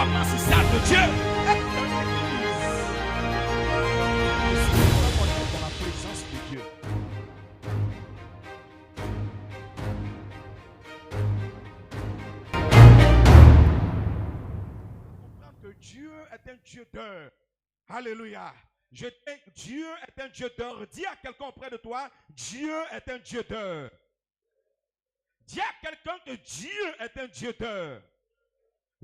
Comment c'est ça de Dieu? Dans la présence de Dieu. Comprendre que Dieu est un Dieu d'heure. Alléluia. Dieu est un Dieu d'heure. Dis à quelqu'un auprès de toi, Dieu est un Dieu d'heure. Dis à quelqu'un que Dieu est un Dieu d'heure.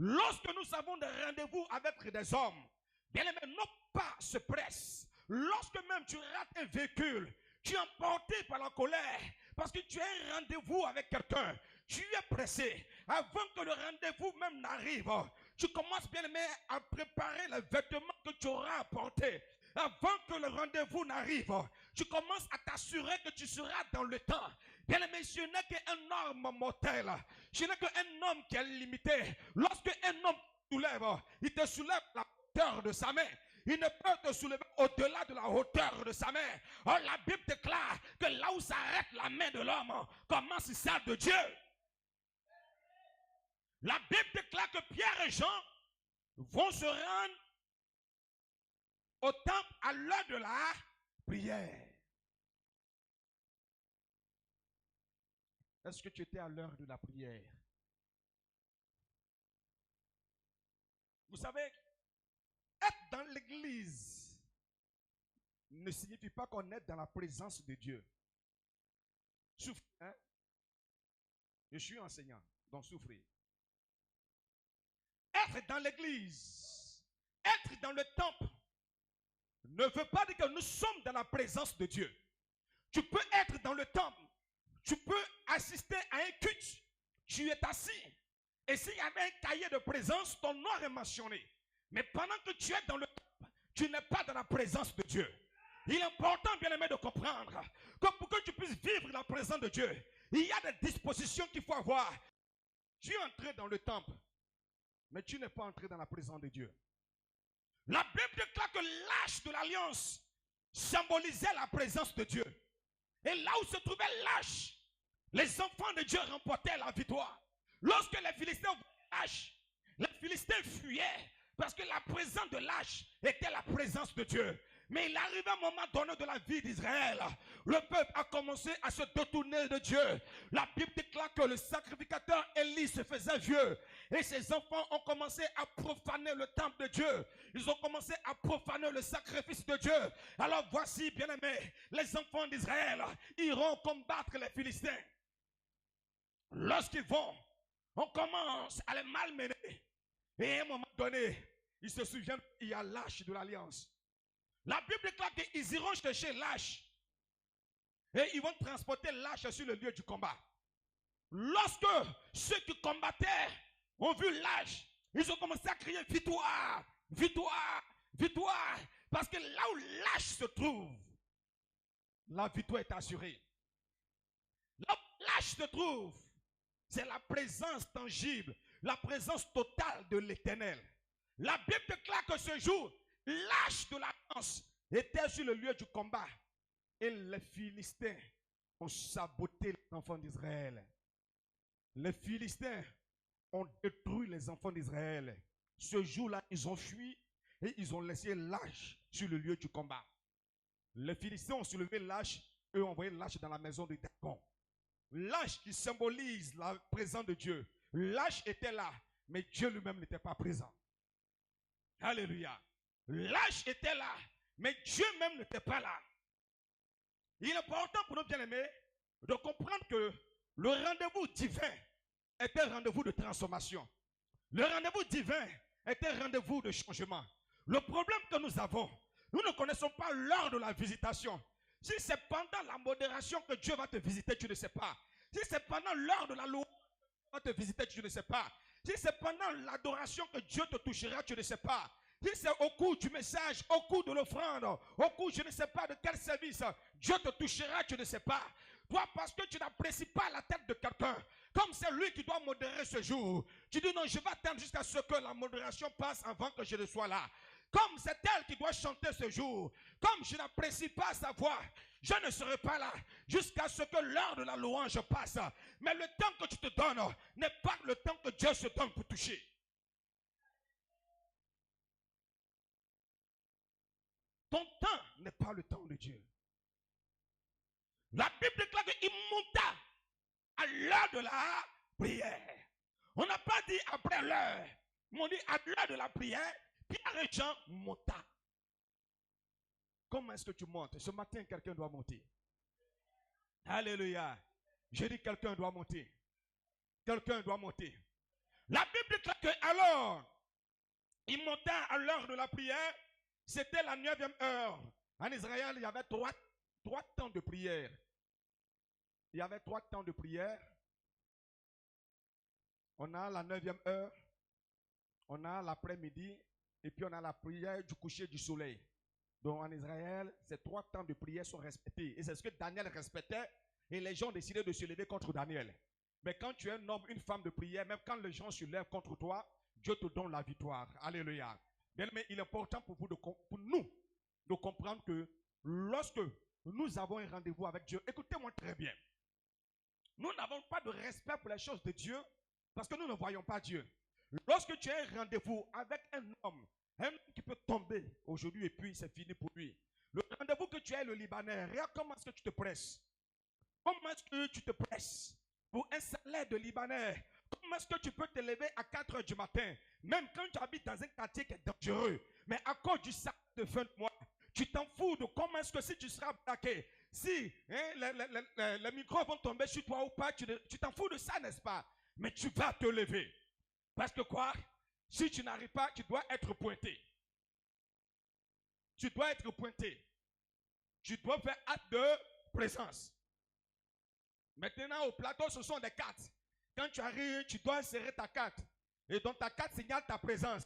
Lorsque nous avons des rendez-vous avec des hommes, bien aimé, nos pas se pressent. Lorsque même tu rates un véhicule, tu es emporté par la colère parce que tu as un rendez-vous avec quelqu'un. Tu es pressé. Avant que le rendez-vous même n'arrive, tu commences, bien aimé, à préparer les vêtements que tu auras à porter. Avant que le rendez-vous n'arrive, tu commences à t'assurer que tu seras dans le temps. Bien aimé, ce n'est qu'un homme mortel. Ce n'est qu'un homme qui est limité. Lorsque un homme te soulève, il te soulève à la hauteur de sa main. Il ne peut te soulever au-delà de la hauteur de sa main. Or, la Bible déclare que là où s'arrête la main de l'homme, commence celle de Dieu. La Bible déclare que Pierre et Jean vont se rendre au temple à l'heure de la prière. Est-ce que tu étais à l'heure de la prière? Vous savez, être dans l'église ne signifie pas qu'on est dans la présence de Dieu. Souffrez, hein? Je suis enseignant, donc souffrez. Être dans l'église, être dans le temple, ne veut pas dire que nous sommes dans la présence de Dieu. Tu peux être dans le temple, tu peux assister à un culte, tu es assis. Et s'il y avait un cahier de présence, ton nom est mentionné. Mais pendant que tu es dans le temple, tu n'es pas dans la présence de Dieu. Il est important, bien aimé, de comprendre que pour que tu puisses vivre la présence de Dieu, il y a des dispositions qu'il faut avoir. Tu es entré dans le temple, mais tu n'es pas entré dans la présence de Dieu. La Bible déclare que l'âge de l'alliance symbolisait la présence de Dieu. Et là où se trouvait l'âge, les enfants de Dieu remportaient la victoire. Lorsque les Philistins voyaient l'âge, les Philistins fuyaient parce que la présence de l'âge était la présence de Dieu. Mais il arrive un moment donné de la vie d'Israël. Le peuple a commencé à se détourner de Dieu. La Bible déclare que le sacrificateur Élie se faisait vieux. Et ses enfants ont commencé à profaner le temple de Dieu. Ils ont commencé à profaner le sacrifice de Dieu. Alors voici, bien aimés, les enfants d'Israël iront combattre les Philistins. Lorsqu'ils vont, on commence à les malmener. Et à un moment donné, ils se souviennent qu'il y a l'âge de l'alliance. La Bible déclare qu'ils iront chercher l'âge. Et ils vont transporter l'âge sur le lieu du combat. Lorsque ceux qui combattaient ont vu l'âge, ils ont commencé à crier victoire, victoire, victoire. Parce que là où l'âge se trouve, la victoire est assurée. Là où l'âge se trouve, c'est la présence tangible, la présence totale de l'Éternel. La Bible déclare que ce jour, l'âge de l'alliance était sur le lieu du combat. Et les Philistins ont saboté les enfants d'Israël. Les Philistins ont détruit les enfants d'Israël. Ce jour-là, ils ont fui et ils ont laissé l'âge sur le lieu du combat. Les Philistins ont soulevé l'âge et ont envoyé l'âge dans la maison de Dagon. L'âge qui symbolise la présence de Dieu. L'âge était là, mais Dieu lui-même n'était pas présent. Alléluia. L'âge était là, mais Dieu même n'était pas là. Il est important pour nous bien-aimés de comprendre que le rendez-vous divin est un rendez-vous de transformation. Le rendez-vous divin est un rendez-vous de changement. Le problème que nous avons, nous ne connaissons pas l'heure de la visitation. Si c'est pendant la modération que Dieu va te visiter, tu ne sais pas. Si c'est pendant l'heure de la louange que Dieu va te visiter, tu ne sais pas. Si c'est pendant l'adoration que Dieu te touchera, tu ne sais pas. Si c'est au cours du message, au cours de l'offrande, au cours je ne sais pas de quel service, Dieu te touchera, tu ne sais pas. Toi, parce que tu n'apprécies pas la tête de quelqu'un, comme c'est lui qui doit modérer ce jour, tu dis non, je vais attendre jusqu'à ce que la modération passe avant que je ne sois là. Comme c'est elle qui doit chanter ce jour, comme je n'apprécie pas sa voix, je ne serai pas là jusqu'à ce que l'heure de la louange passe. Mais le temps que tu te donnes n'est pas le temps que Dieu se donne pour toucher. Ton temps n'est pas le temps de Dieu. La Bible déclare qu'il monta à l'heure de la prière. On n'a pas dit après l'heure. On dit à l'heure de la prière, Pierre et Jean monta. Comment est-ce que tu montes? Ce matin, quelqu'un doit monter. Alléluia. J'ai dit quelqu'un doit monter. Quelqu'un doit monter. La Bible déclare que alors, il monta à l'heure de la prière. C'était la 9e heure. En Israël, il y avait trois temps de prière. Il y avait 3 temps de prière. On a la 9e heure. On a l'après-midi. Et puis on a la prière du coucher du soleil. Donc en Israël, ces 3 temps de prière sont respectés. Et c'est ce que Daniel respectait. Et les gens ont décidé de se lever contre Daniel. Mais quand tu es un homme, une femme de prière, même quand les gens se lèvent contre toi, Dieu te donne la victoire. Alléluia. Mais il est important pour nous de comprendre que lorsque nous avons un rendez-vous avec Dieu, écoutez-moi très bien. Nous n'avons pas de respect pour les choses de Dieu parce que nous ne voyons pas Dieu. Lorsque tu as un rendez-vous avec un homme qui peut tomber aujourd'hui et puis c'est fini pour lui. Le rendez-vous que tu as le Libanais, regarde comment est-ce que tu te presses. Comment est-ce que tu te presses pour un salaire de Libanais? Comment est-ce que tu peux te lever à 4 heures du matin, même quand tu habites dans un quartier qui est dangereux, mais à cause du salaire de fin de mois, tu t'en fous de comment est-ce que si tu seras braqué, si les micros vont tomber sur toi ou pas, tu t'en fous de ça, n'est-ce pas? Mais tu vas te lever. Parce que quoi? Si tu n'arrives pas, tu dois être pointé. Tu dois être pointé. Tu dois faire acte de présence. Maintenant, au plateau, ce sont des cartes. Quand tu arrives, tu dois insérer ta carte. Et donc, ta carte signale ta présence.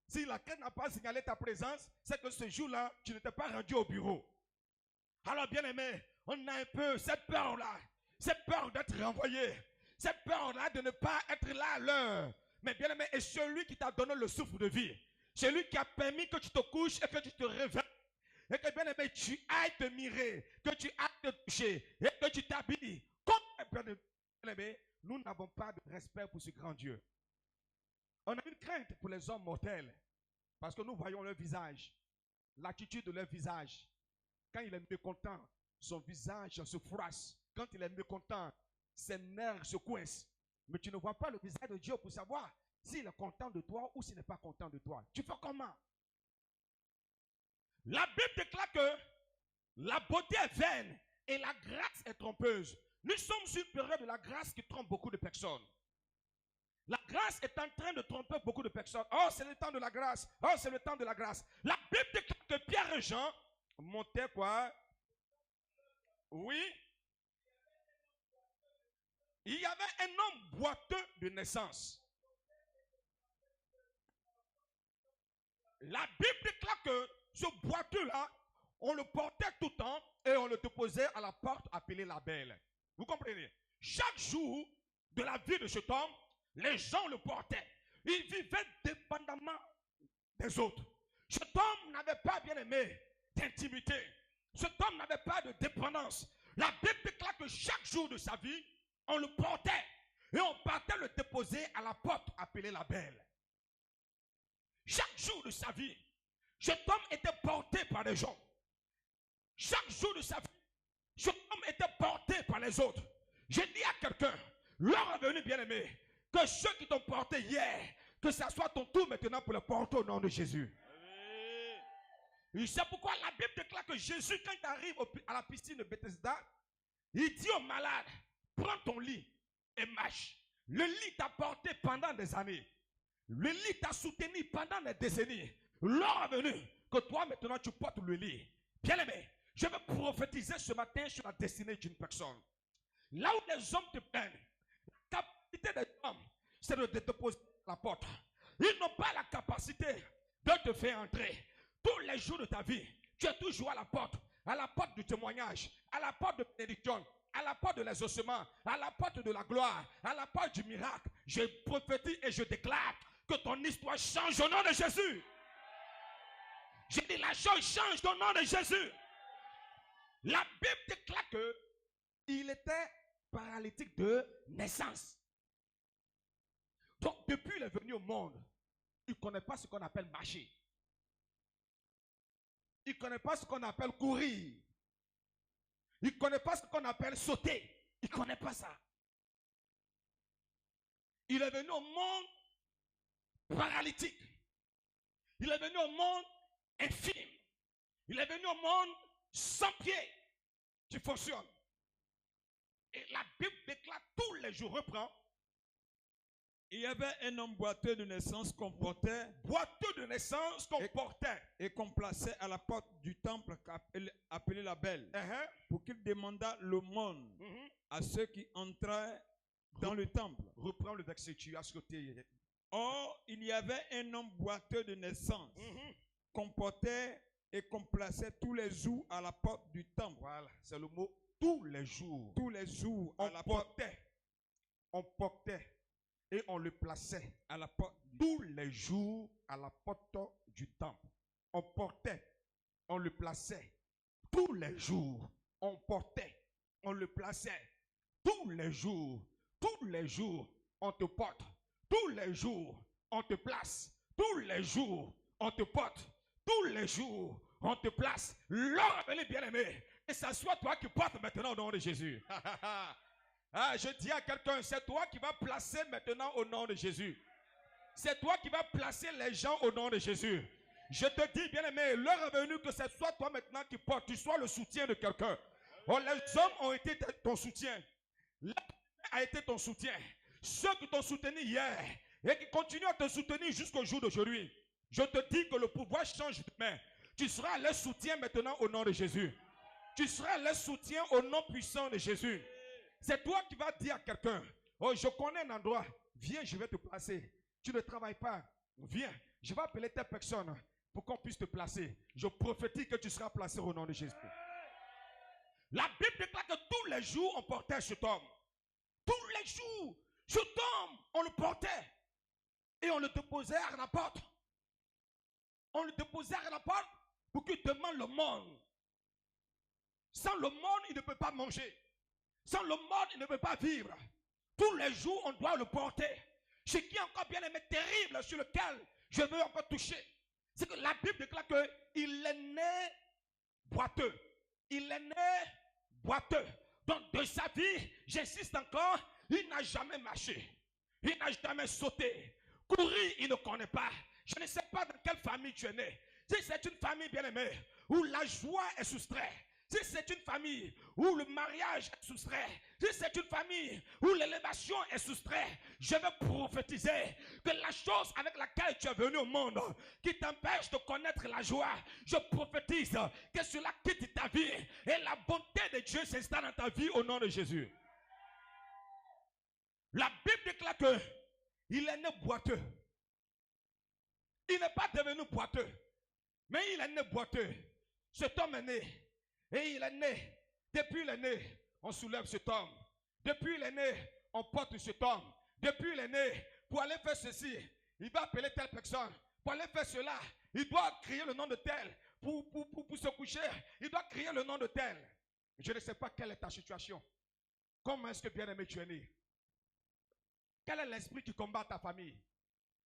Si la carte n'a pas signalé ta présence, c'est que ce jour-là, tu ne t'es pas rendu au bureau. Alors, bien aimé, on a un peu cette peur-là. Cette peur d'être renvoyé. Cette peur-là de ne pas être là à l'heure. Mais bien aimé, et celui qui t'a donné le souffle de vie. Celui qui a permis que tu te couches et que tu te réveilles. Et que bien aimé, tu ailles te mirer. Que tu ailles te toucher. Et que tu t'habilles. Comme bien aimé, nous n'avons pas de respect pour ce grand Dieu. On a une crainte pour les hommes mortels. Parce que nous voyons leur visage. L'attitude de leur visage. Quand il est mécontent, son visage se froisse. Quand il est mécontent, ses nerfs se coincent. Mais tu ne vois pas le visage de Dieu pour savoir s'il est content de toi ou s'il n'est pas content de toi. Tu fais comment? La Bible déclare que la beauté est vaine et la grâce est trompeuse. Nous sommes sur une période de la grâce qui trompe beaucoup de personnes. La grâce est en train de tromper beaucoup de personnes. Oh, c'est le temps de la grâce. Oh, c'est le temps de la grâce. La Bible déclare que Pierre et Jean montaient quoi? Oui. Il y avait un homme boiteux de naissance. La Bible déclare que ce boiteux-là, on le portait tout le temps et on le déposait à la porte appelée la Belle. Vous comprenez? Chaque jour de la vie de cet homme, les gens le portaient. Il vivait dépendamment des autres. Cet homme n'avait pas, bien aimé, d'intimité. Cet homme n'avait pas de dépendance. La Bible déclare que chaque jour de sa vie, on le portait et on partait le déposer à la porte appelée la Belle. Chaque jour de sa vie, cet homme était porté par les gens. Chaque jour de sa vie, cet homme était porté par les autres. J'ai dit à quelqu'un, l'heure est venue, bien-aimé, que ceux qui t'ont porté hier, que ça soit ton tour maintenant pour le porter au nom de Jésus. Et c'est pourquoi la Bible déclare que Jésus, quand il arrive à la piscine de Bethesda, il dit aux malades, prends ton lit et marche. Le lit t'a porté pendant des années. Le lit t'a soutenu pendant des décennies. L'heure est venue que toi maintenant tu portes le lit. Bien aimé, je vais prophétiser ce matin sur la destinée d'une personne. Là où les hommes te prennent, la capacité des hommes, c'est de te poser à la porte. Ils n'ont pas la capacité de te faire entrer. Tous les jours de ta vie, tu es toujours à la porte du témoignage, à la porte de bénédiction, à la porte de l'exaucement, à la porte de la gloire, à la porte du miracle. Je prophétise et je déclare que ton histoire change au nom de Jésus. J'ai dit la chose change au nom de Jésus. La Bible déclare qu'il était paralytique de naissance. Donc depuis qu'il est venu au monde, il ne connaît pas ce qu'on appelle marcher. Il ne connaît pas ce qu'on appelle courir. Il ne connaît pas ce qu'on appelle sauter. Il ne connaît pas ça. Il est venu au monde paralytique. Il est venu au monde infime. Il est venu au monde sans pied qui fonctionne. Et la Bible déclare tous les jours, reprend. Il y avait un homme boiteux de naissance qu'on portait. Boiteux de naissance qu'on portait. Et qu'on plaçait à la porte du temple appelé la Belle. Pour qu'il demandât l'aumône à ceux qui entraient dans le temple. Reprends le verset, tu as sauté. Or, il y avait un homme boiteux de naissance qu'on portait et qu'on plaçait tous les jours à la porte du temple. Voilà, c'est le mot tous les jours. Tous les jours on portait et on le plaçait à la porte tous les jours à la porte du temple. On portait, on le plaçait tous les jours. On portait, on le plaçait tous les jours. Tous les jours, on te porte. Tous les jours, on te place. Tous les jours, on te porte. Tous les jours, on te place. L'heure est venue, bien-aimé. Et ça soit toi qui portes maintenant au nom de Jésus. Je dis à quelqu'un, c'est toi qui vas placer maintenant au nom de Jésus. C'est toi qui vas placer les gens au nom de Jésus. Je te dis, bien-aimé, l'heure est venue que ce soit toi maintenant qui portes. Tu sois le soutien de quelqu'un. Oh, les hommes ont été ton soutien. La a été ton soutien. Ceux qui t'ont soutenu hier et qui continuent à te soutenir jusqu'au jour d'aujourd'hui, je te dis que le pouvoir change demain. Tu seras leur soutien maintenant au nom de Jésus. Tu seras leur soutien au nom puissant de Jésus. C'est toi qui vas dire à quelqu'un, oh, je connais un endroit, viens, je vais te placer. Tu ne travailles pas, viens, je vais appeler telle personne pour qu'on puisse te placer. Je prophétise que tu seras placé au nom de Jésus. La Bible déclare que tous les jours on portait cet homme. Tous les jours, cet homme, on le portait et on le déposait à la porte. On le déposait à la porte pour qu'il demande le monde. Sans le monde, il ne peut pas manger. Sans le monde, il ne peut pas vivre. Tous les jours, on doit le porter. Ce qui est encore bien aimé, terrible, sur lequel je veux encore toucher, c'est que la Bible déclare qu'il est né boiteux. Il est né boiteux. Donc de sa vie, j'insiste encore, il n'a jamais marché. Il n'a jamais sauté. Courir, il ne connaît pas. Je ne sais pas dans quelle famille tu es né. Si c'est une famille bien aimée, où la joie est soustraite. Si c'est une famille où le mariage est soustrait, si c'est une famille où l'élévation est soustraite, je vais prophétiser que la chose avec laquelle tu es venu au monde, qui t'empêche de connaître la joie, je prophétise que cela quitte ta vie et la bonté de Dieu s'installe dans ta vie au nom de Jésus. La Bible déclare qu'il est né boiteux. Il n'est pas devenu boiteux, mais il est né boiteux. Cet homme est né. Et il est né. Depuis il est né, on soulève cet homme. Depuis il est né, on porte cet homme. Depuis il est né, pour aller faire ceci, il va appeler telle personne. Pour aller faire cela, il doit crier le nom de tel. Pour se coucher, il doit crier le nom de tel. Je ne sais pas quelle est ta situation. Comment est-ce que bien-aimé tu es né? Quel est l'esprit qui combat ta famille?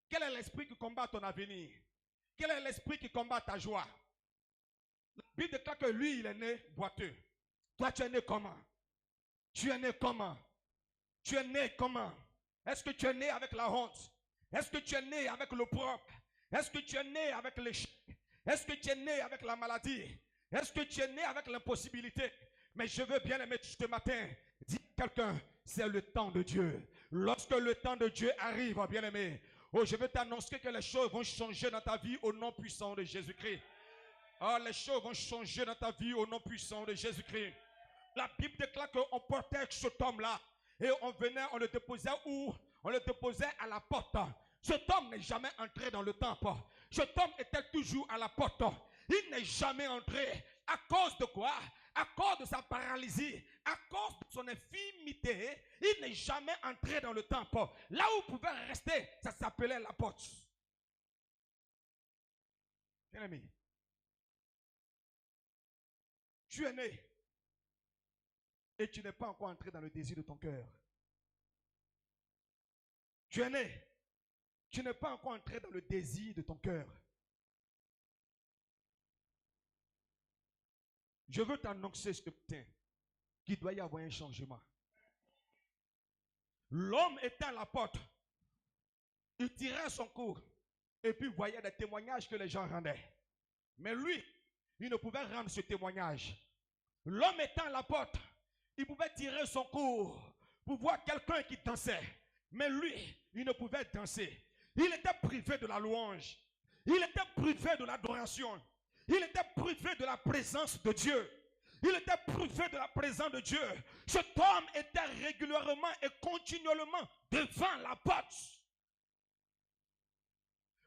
Quel est l'esprit qui combat ton avenir? Quel est l'esprit qui combat ta joie? La Bible déclare que lui, il est né boiteux. Toi, tu es né comment? Tu es né comment? Tu es né comment? Est-ce que tu es né avec la honte? Est-ce que tu es né avec le propre? Est-ce que tu es né avec l'échec? Est-ce que tu es né avec la maladie? Est-ce que tu es né avec l'impossibilité? Mais je veux bien aimer ce matin, dire à quelqu'un, c'est le temps de Dieu. Lorsque le temps de Dieu arrive, bien aimé, oh, je veux t'annoncer que les choses vont changer dans ta vie au nom puissant de Jésus-Christ. Oh, les choses vont changer dans ta vie au nom puissant de Jésus-Christ. La Bible déclare qu'on portait cet homme-là et on venait, on le déposait où? On le déposait à la porte. Cet homme n'est jamais entré dans le temple. Cet homme était toujours à la porte. Il n'est jamais entré. À cause de quoi? À cause de sa paralysie, à cause de son infirmité, il n'est jamais entré dans le temple. Là où il pouvait rester, ça s'appelait la porte. Bien-aimé, tu es né et tu n'es pas encore entré dans le désir de ton cœur. Tu es né, tu n'es pas encore entré dans le désir de ton cœur. Je veux t'annoncer ce matin qu'il doit y avoir un changement. L'homme était à la porte. Il tirait son cours et puis voyait des témoignages que les gens rendaient. Mais lui, il ne pouvait rendre ce témoignage. L'homme étant à la porte, il pouvait tirer son cours pour voir quelqu'un qui dansait. Mais lui, il ne pouvait danser. Il était privé de la louange. Il était privé de l'adoration. Il était privé de la présence de Dieu. Il était privé de la présence de Dieu. Cet homme était régulièrement et continuellement devant la porte.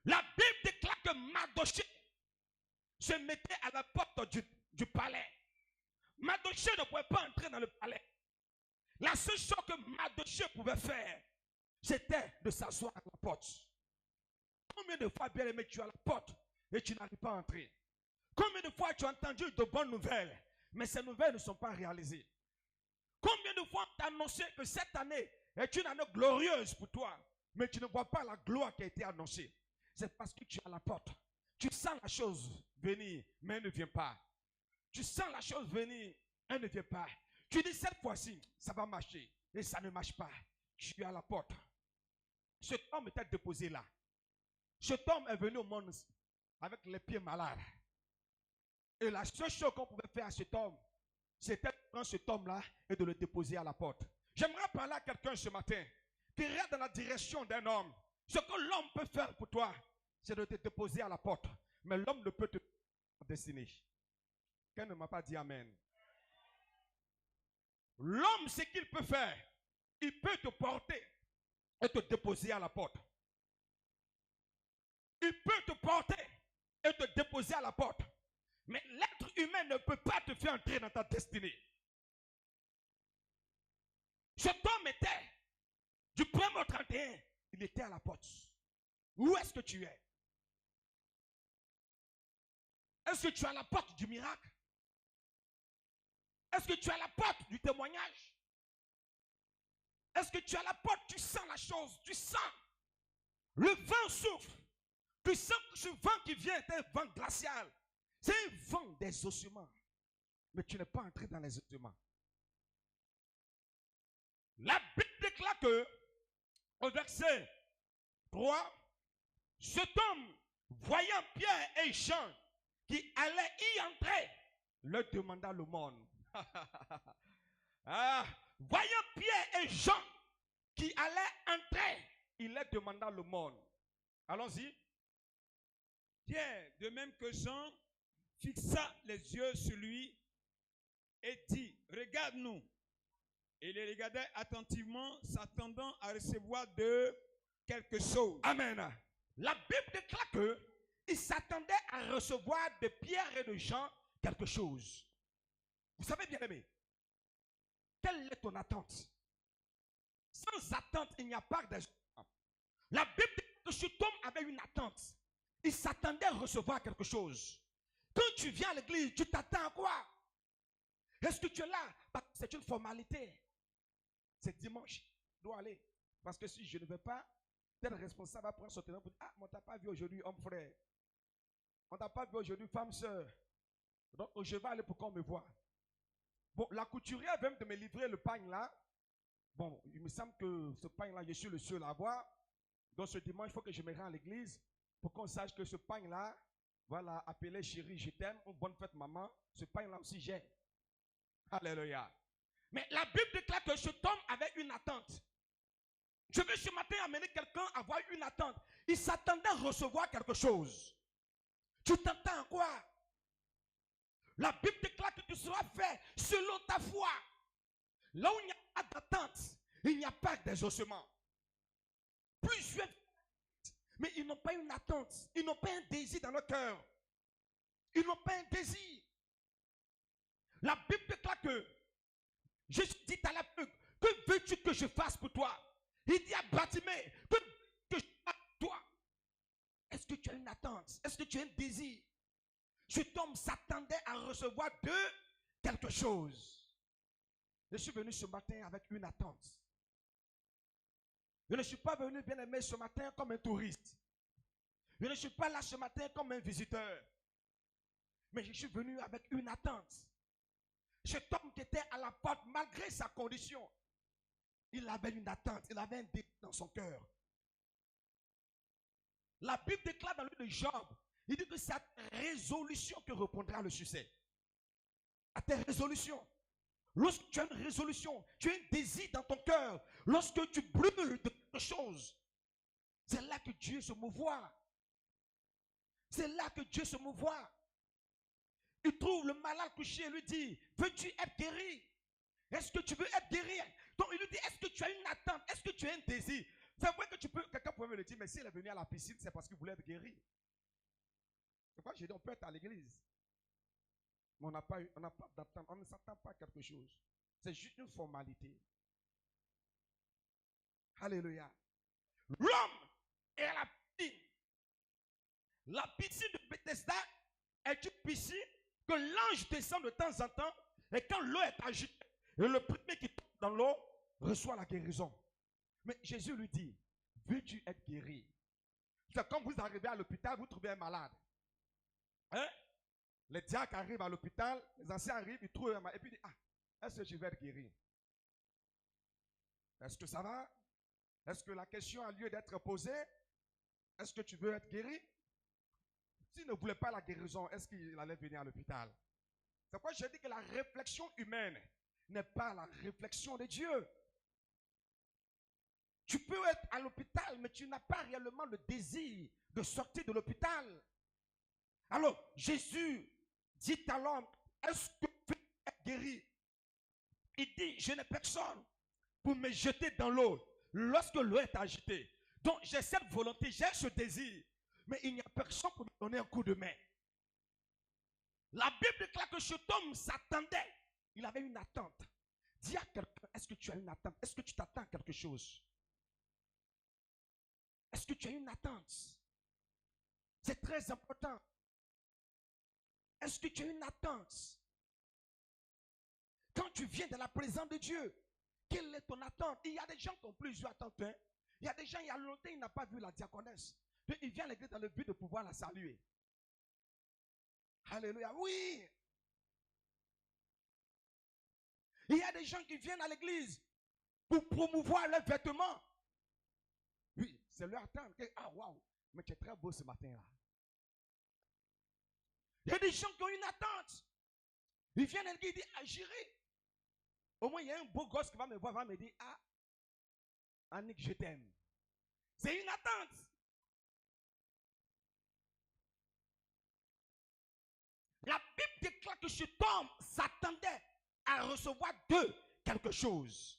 La Bible déclare que Mardochée se mettait à la porte du palais. Mardochée ne pouvait pas entrer dans le palais. La seule chose que Mardochée pouvait faire, c'était de s'asseoir à la porte. Combien de fois, bien aimé, tu es à la porte et tu n'arrives pas à entrer? Combien de fois tu as entendu de bonnes nouvelles, mais ces nouvelles ne sont pas réalisées? Combien de fois on t'a annoncé que cette année est une année glorieuse pour toi, mais tu ne vois pas la gloire qui a été annoncée? C'est parce que tu es à la porte. Tu sens la chose venir, mais elle ne vient pas. Tu sens la chose venir, elle ne vient pas. Tu dis cette fois-ci, ça va marcher, et ça ne marche pas. Tu es à la porte. Cet homme était déposé là. Cet homme est venu au monde avec les pieds malades. Et la seule chose qu'on pouvait faire à cet homme, c'était de prendre cet homme-là et de le déposer à la porte. J'aimerais parler à quelqu'un ce matin qui regarde dans la direction d'un homme. Ce que l'homme peut faire pour toi, c'est de te déposer à la porte. Mais l'homme ne peut te destiner. Quelqu'un ne m'a pas dit amen. L'homme, ce qu'il peut faire, il peut te porter et te déposer à la porte. Il peut te porter et te déposer à la porte. Mais l'être humain ne peut pas te faire entrer dans ta destinée. Cet homme était, du 1er au 31, il était à la porte. Où est-ce que tu es? Est-ce que tu es à la porte du miracle? Est-ce que tu es à la porte du témoignage? Est-ce que tu es à la porte, tu sens la chose, tu sens le vent souffle, tu sens que ce vent qui vient est un vent glacial, c'est un vent des ossements, mais tu n'es pas entré dans les ossements. La Bible déclare que, au verset 3, cet homme, voyant Pierre et Jean qui allaient y entrer, leur demanda l'aumône. Voyant Pierre et Jean qui allaient entrer, il leur demanda l'aumône. Allons-y. Pierre, de même que Jean, fixa les yeux sur lui et dit, regarde-nous. Et il les regardait attentivement, s'attendant à recevoir de quelque chose. Amen. La Bible déclare qu'il s'attendait à recevoir de Pierre et de Jean quelque chose. Vous savez, bien aimé, quelle est ton attente? Sans attente, il n'y a pas de... La Bible dit que cet homme avait une attente. Il s'attendait à recevoir quelque chose. Quand tu viens à l'église, tu t'attends à quoi? Est-ce que tu es là? C'est une formalité. C'est dimanche, je dois aller. Parce que si je ne vais pas, tel responsable va prendre son téléphone pour dire, ah, on ne t'a pas vu aujourd'hui, homme frère. On ne t'a pas vu aujourd'hui, femme soeur. Donc, je vais aller pour qu'on me voie. Bon, la couturière vient de me livrer le pain là. Bon, il me semble que ce pain là, je suis le seul à avoir. Donc, ce dimanche, il faut que je me rende à l'église pour qu'on sache que ce pain là, voilà, appelé chérie, je t'aime, une bonne fête maman. Ce pain là aussi, j'ai. Alléluia. Mais la Bible déclare que cet homme avait une attente. Je veux ce matin amener quelqu'un à avoir une attente. Il s'attendait à recevoir quelque chose. Tu t'attends à quoi? La Bible déclare que tu seras fait selon ta foi. Là où il n'y a pas d'attente, il n'y a pas d'exaucement. Plusieurs, mais ils n'ont pas une attente. Ils n'ont pas un désir dans leur cœur. Ils n'ont pas un désir. La Bible déclare que Jésus dit à la peuple, que veux-tu que je fasse pour toi? Il dit à Bartimée, que je fasse pour toi? Est-ce que tu as une attente? Est-ce que tu as un désir? Cet homme s'attendait à recevoir de quelque chose. Je suis venu ce matin avec une attente. Je ne suis pas venu, bien aimé, ce matin comme un touriste. Je ne suis pas là ce matin comme un visiteur. Mais je suis venu avec une attente. Cet homme qui était à la porte, malgré sa condition, il avait une attente, il avait un désir dans son cœur. La Bible déclare dans le livre de Job, il dit que c'est à ta résolution que répondra le succès. À tes résolutions. Lorsque tu as une résolution, tu as un désir dans ton cœur, lorsque tu brûles de quelque chose, c'est là que Dieu se mouvoit. C'est là que Dieu se mouvoit. Il trouve le malade couché et lui dit, veux-tu être guéri? Est-ce que tu veux être guéri? Donc il lui dit, est-ce que tu as une attente? Est-ce que tu as un désir? C'est vrai que quelqu'un pourrait me le dire, mais s'il est venu à la piscine, c'est parce qu'il voulait être guéri. C'est pourquoi j'ai dit, on peut être à l'église. Mais on n'a pas d'attente, on ne s'attend pas à quelque chose. C'est juste une formalité. Alléluia. L'homme est à la piscine. La piscine de Bethesda est une piscine que l'ange descend de temps en temps, et quand l'eau est agitée, et le premier qui tombe dans l'eau reçoit la guérison. Mais Jésus lui dit, veux-tu être guéri? C'est comme vous arrivez à l'hôpital, vous trouvez un malade. Hein? Les diacres arrivent à l'hôpital, les anciens arrivent, ils trouvent un malade, et puis ils disent, ah, est-ce que je vais être guéri? Est-ce que ça va? Est-ce que la question a lieu d'être posée? Est-ce que tu veux être guéri? S'il ne voulait pas la guérison, est-ce qu'il allait venir à l'hôpital? C'est pourquoi je dis que la réflexion humaine n'est pas la réflexion de Dieu. Tu peux être à l'hôpital, mais tu n'as pas réellement le désir de sortir de l'hôpital. Alors, Jésus dit à l'homme, est-ce que tu veux être guéri? Il dit, je n'ai personne pour me jeter dans l'eau lorsque l'eau est agitée. Donc, j'ai cette volonté, j'ai ce désir, mais il n'y a personne pour me donner un coup de main. La Bible déclare que cet homme s'attendait. Il avait une attente. Dis à quelqu'un, est-ce que tu as une attente? Est-ce que tu t'attends à quelque chose? Est-ce que tu as une attente? C'est très important. Est-ce que tu as une attente? Quand tu viens de la présence de Dieu, quelle est ton attente? Il y a des gens qui ont plusieurs attentes. Hein? Il y a des gens, il y a longtemps, ils n'ont pas vu la diaconesse. Il vient à l'église dans le but de pouvoir la saluer. Alléluia. Oui. Il y a des gens qui viennent à l'église pour promouvoir leurs vêtements. Oui, c'est leur attente. Ah, waouh, mais tu es très beau ce matin-là. Il y a des gens qui ont une attente. Ils viennent à l'église et disent, ah, j'irai. Au moins, il y a un beau gosse qui va me voir, va me dire, ah, Annick, je t'aime. C'est une attente. La Bible déclare que cet homme s'attendait à recevoir de quelque chose.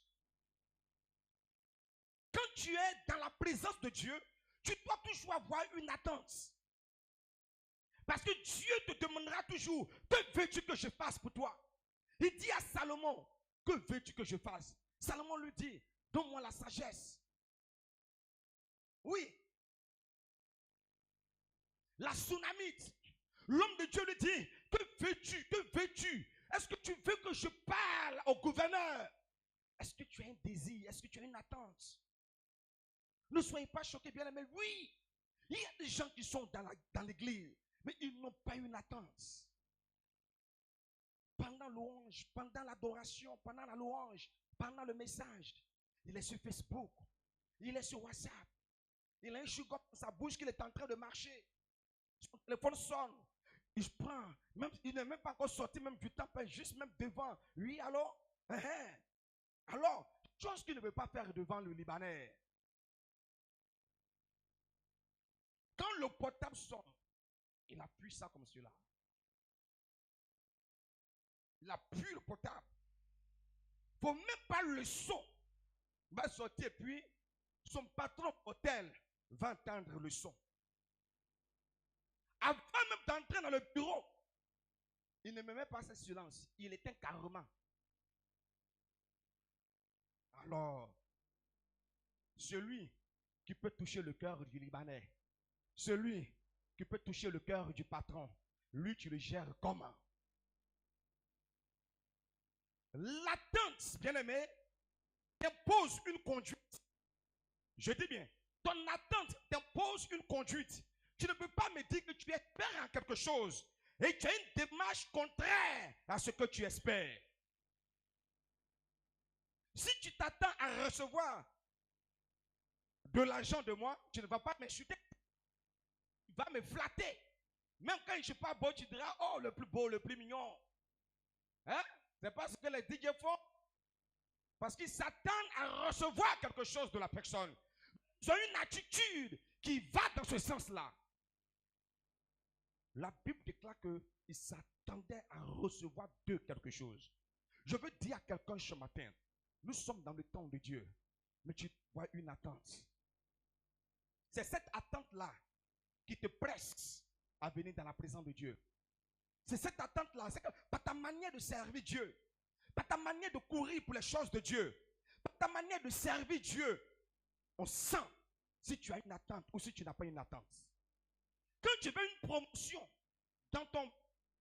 Quand tu es dans la présence de Dieu, tu dois toujours avoir une attente. Parce que Dieu te demandera toujours, que veux-tu que je fasse pour toi? Il dit à Salomon, que veux-tu que je fasse? Salomon lui dit, donne-moi la sagesse. Oui. La Sunamite. L'homme de Dieu lui dit, que veux-tu? Que veux-tu? Est-ce que tu veux que je parle au gouverneur? Est-ce que tu as un désir? Est-ce que tu as une attente? Ne soyez pas choqués, bien aimés. Oui, il y a des gens qui sont dans l'église, mais ils n'ont pas une attente. Pendant louange, pendant l'adoration, pendant la louange, pendant le message, il est sur Facebook, il est sur WhatsApp, il a un chewing-gum dans sa bouche qu'il est en train de marcher. Son téléphone sonne. Il prend, même, il n'est même pas encore sorti même du temple, juste même devant. Oui, alors, alors, chose qu'il ne veut pas faire devant le Libanais. Quand le portable sonne, il appuie ça comme cela. Il appuie le portable. Il ne faut même pas le son. Il va sortir, puis son patron hôtel va entendre le son. Avant même d'entrer dans le bureau, il ne me met pas ce silence. Il éteint carrément. Alors, celui qui peut toucher le cœur du Libanais, celui qui peut toucher le cœur du patron, lui, tu le gères comment? L'attente, bien-aimé, t'impose une conduite. Je dis bien, ton attente t'impose une conduite. Tu ne peux pas me dire que tu espères en quelque chose et tu as une démarche contraire à ce que tu espères. Si tu t'attends à recevoir de l'argent de moi, tu ne vas pas m'insulter. Tu vas me flatter. Même quand je ne suis pas beau, tu diras, oh, le plus beau, le plus mignon. Hein? C'est pas ce que les DJ font. Parce qu'ils s'attendent à recevoir quelque chose de la personne. Ils ont une attitude qui va dans ce sens-là. La Bible déclare qu'ils s'attendaient à recevoir de quelque chose. Je veux dire à quelqu'un ce matin, nous sommes dans le temps de Dieu, mais tu vois une attente. C'est cette attente-là qui te presse à venir dans la présence de Dieu. C'est cette attente-là, c'est que par ta manière de servir Dieu, par ta manière de courir pour les choses de Dieu, par ta manière de servir Dieu, on sent si tu as une attente ou si tu n'as pas une attente. Quand tu veux une promotion dans ton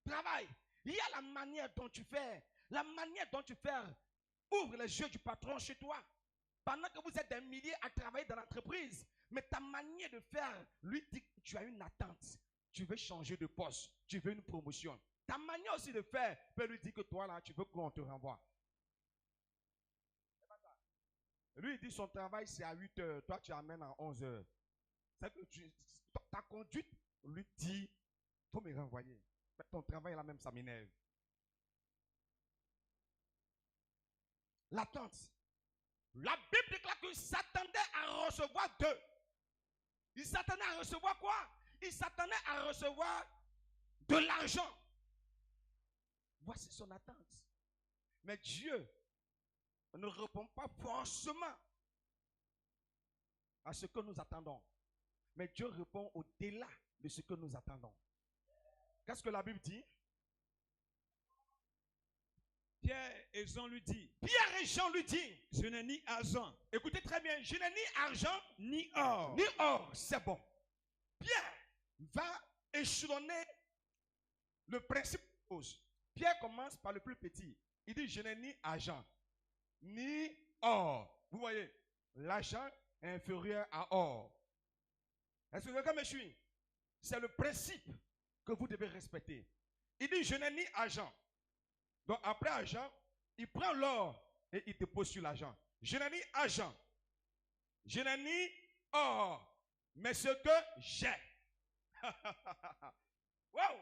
travail, il y a la manière dont tu fais. La manière dont tu fais ouvre les yeux du patron chez toi. Pendant que vous êtes des milliers à travailler dans l'entreprise, mais ta manière de faire lui dit que tu as une attente. Tu veux changer de poste, tu veux une promotion. Ta manière aussi de faire peut lui dire que toi là, tu veux qu'on te renvoie. C'est pas ça. Lui, il dit son travail c'est à 8 heures, toi tu amènes à 11 heures. C'est que ta conduite lui dit, il faut me renvoyer. Mais ton travail là même, ça m'énerve. L'attente. La Bible déclare qu'ils s'attendaient à recevoir d'eux. Ils s'attendaient à recevoir quoi? Ils s'attendaient à recevoir de l'argent. Voici son attente. Mais Dieu ne répond pas forcément à ce que nous attendons. Mais Dieu répond au-delà de ce que nous attendons. Qu'est-ce que la Bible dit? Pierre et Jean lui dit. Pierre et Jean lui dit. Je n'ai ni argent. Écoutez très bien. Je n'ai ni argent. Ni or. Ni or. C'est bon. Pierre va échelonner le principe de cause. Pierre commence par le plus petit. Il dit, je n'ai ni argent, ni or. Vous voyez, l'argent est inférieur à or. Est-ce que quelqu'un me suit? C'est le principe que vous devez respecter. Il dit, je n'ai ni argent. Donc après argent, il prend l'or et il dépose sur l'argent. Je n'ai ni argent. Je n'ai ni or. Mais ce que j'ai. Wow!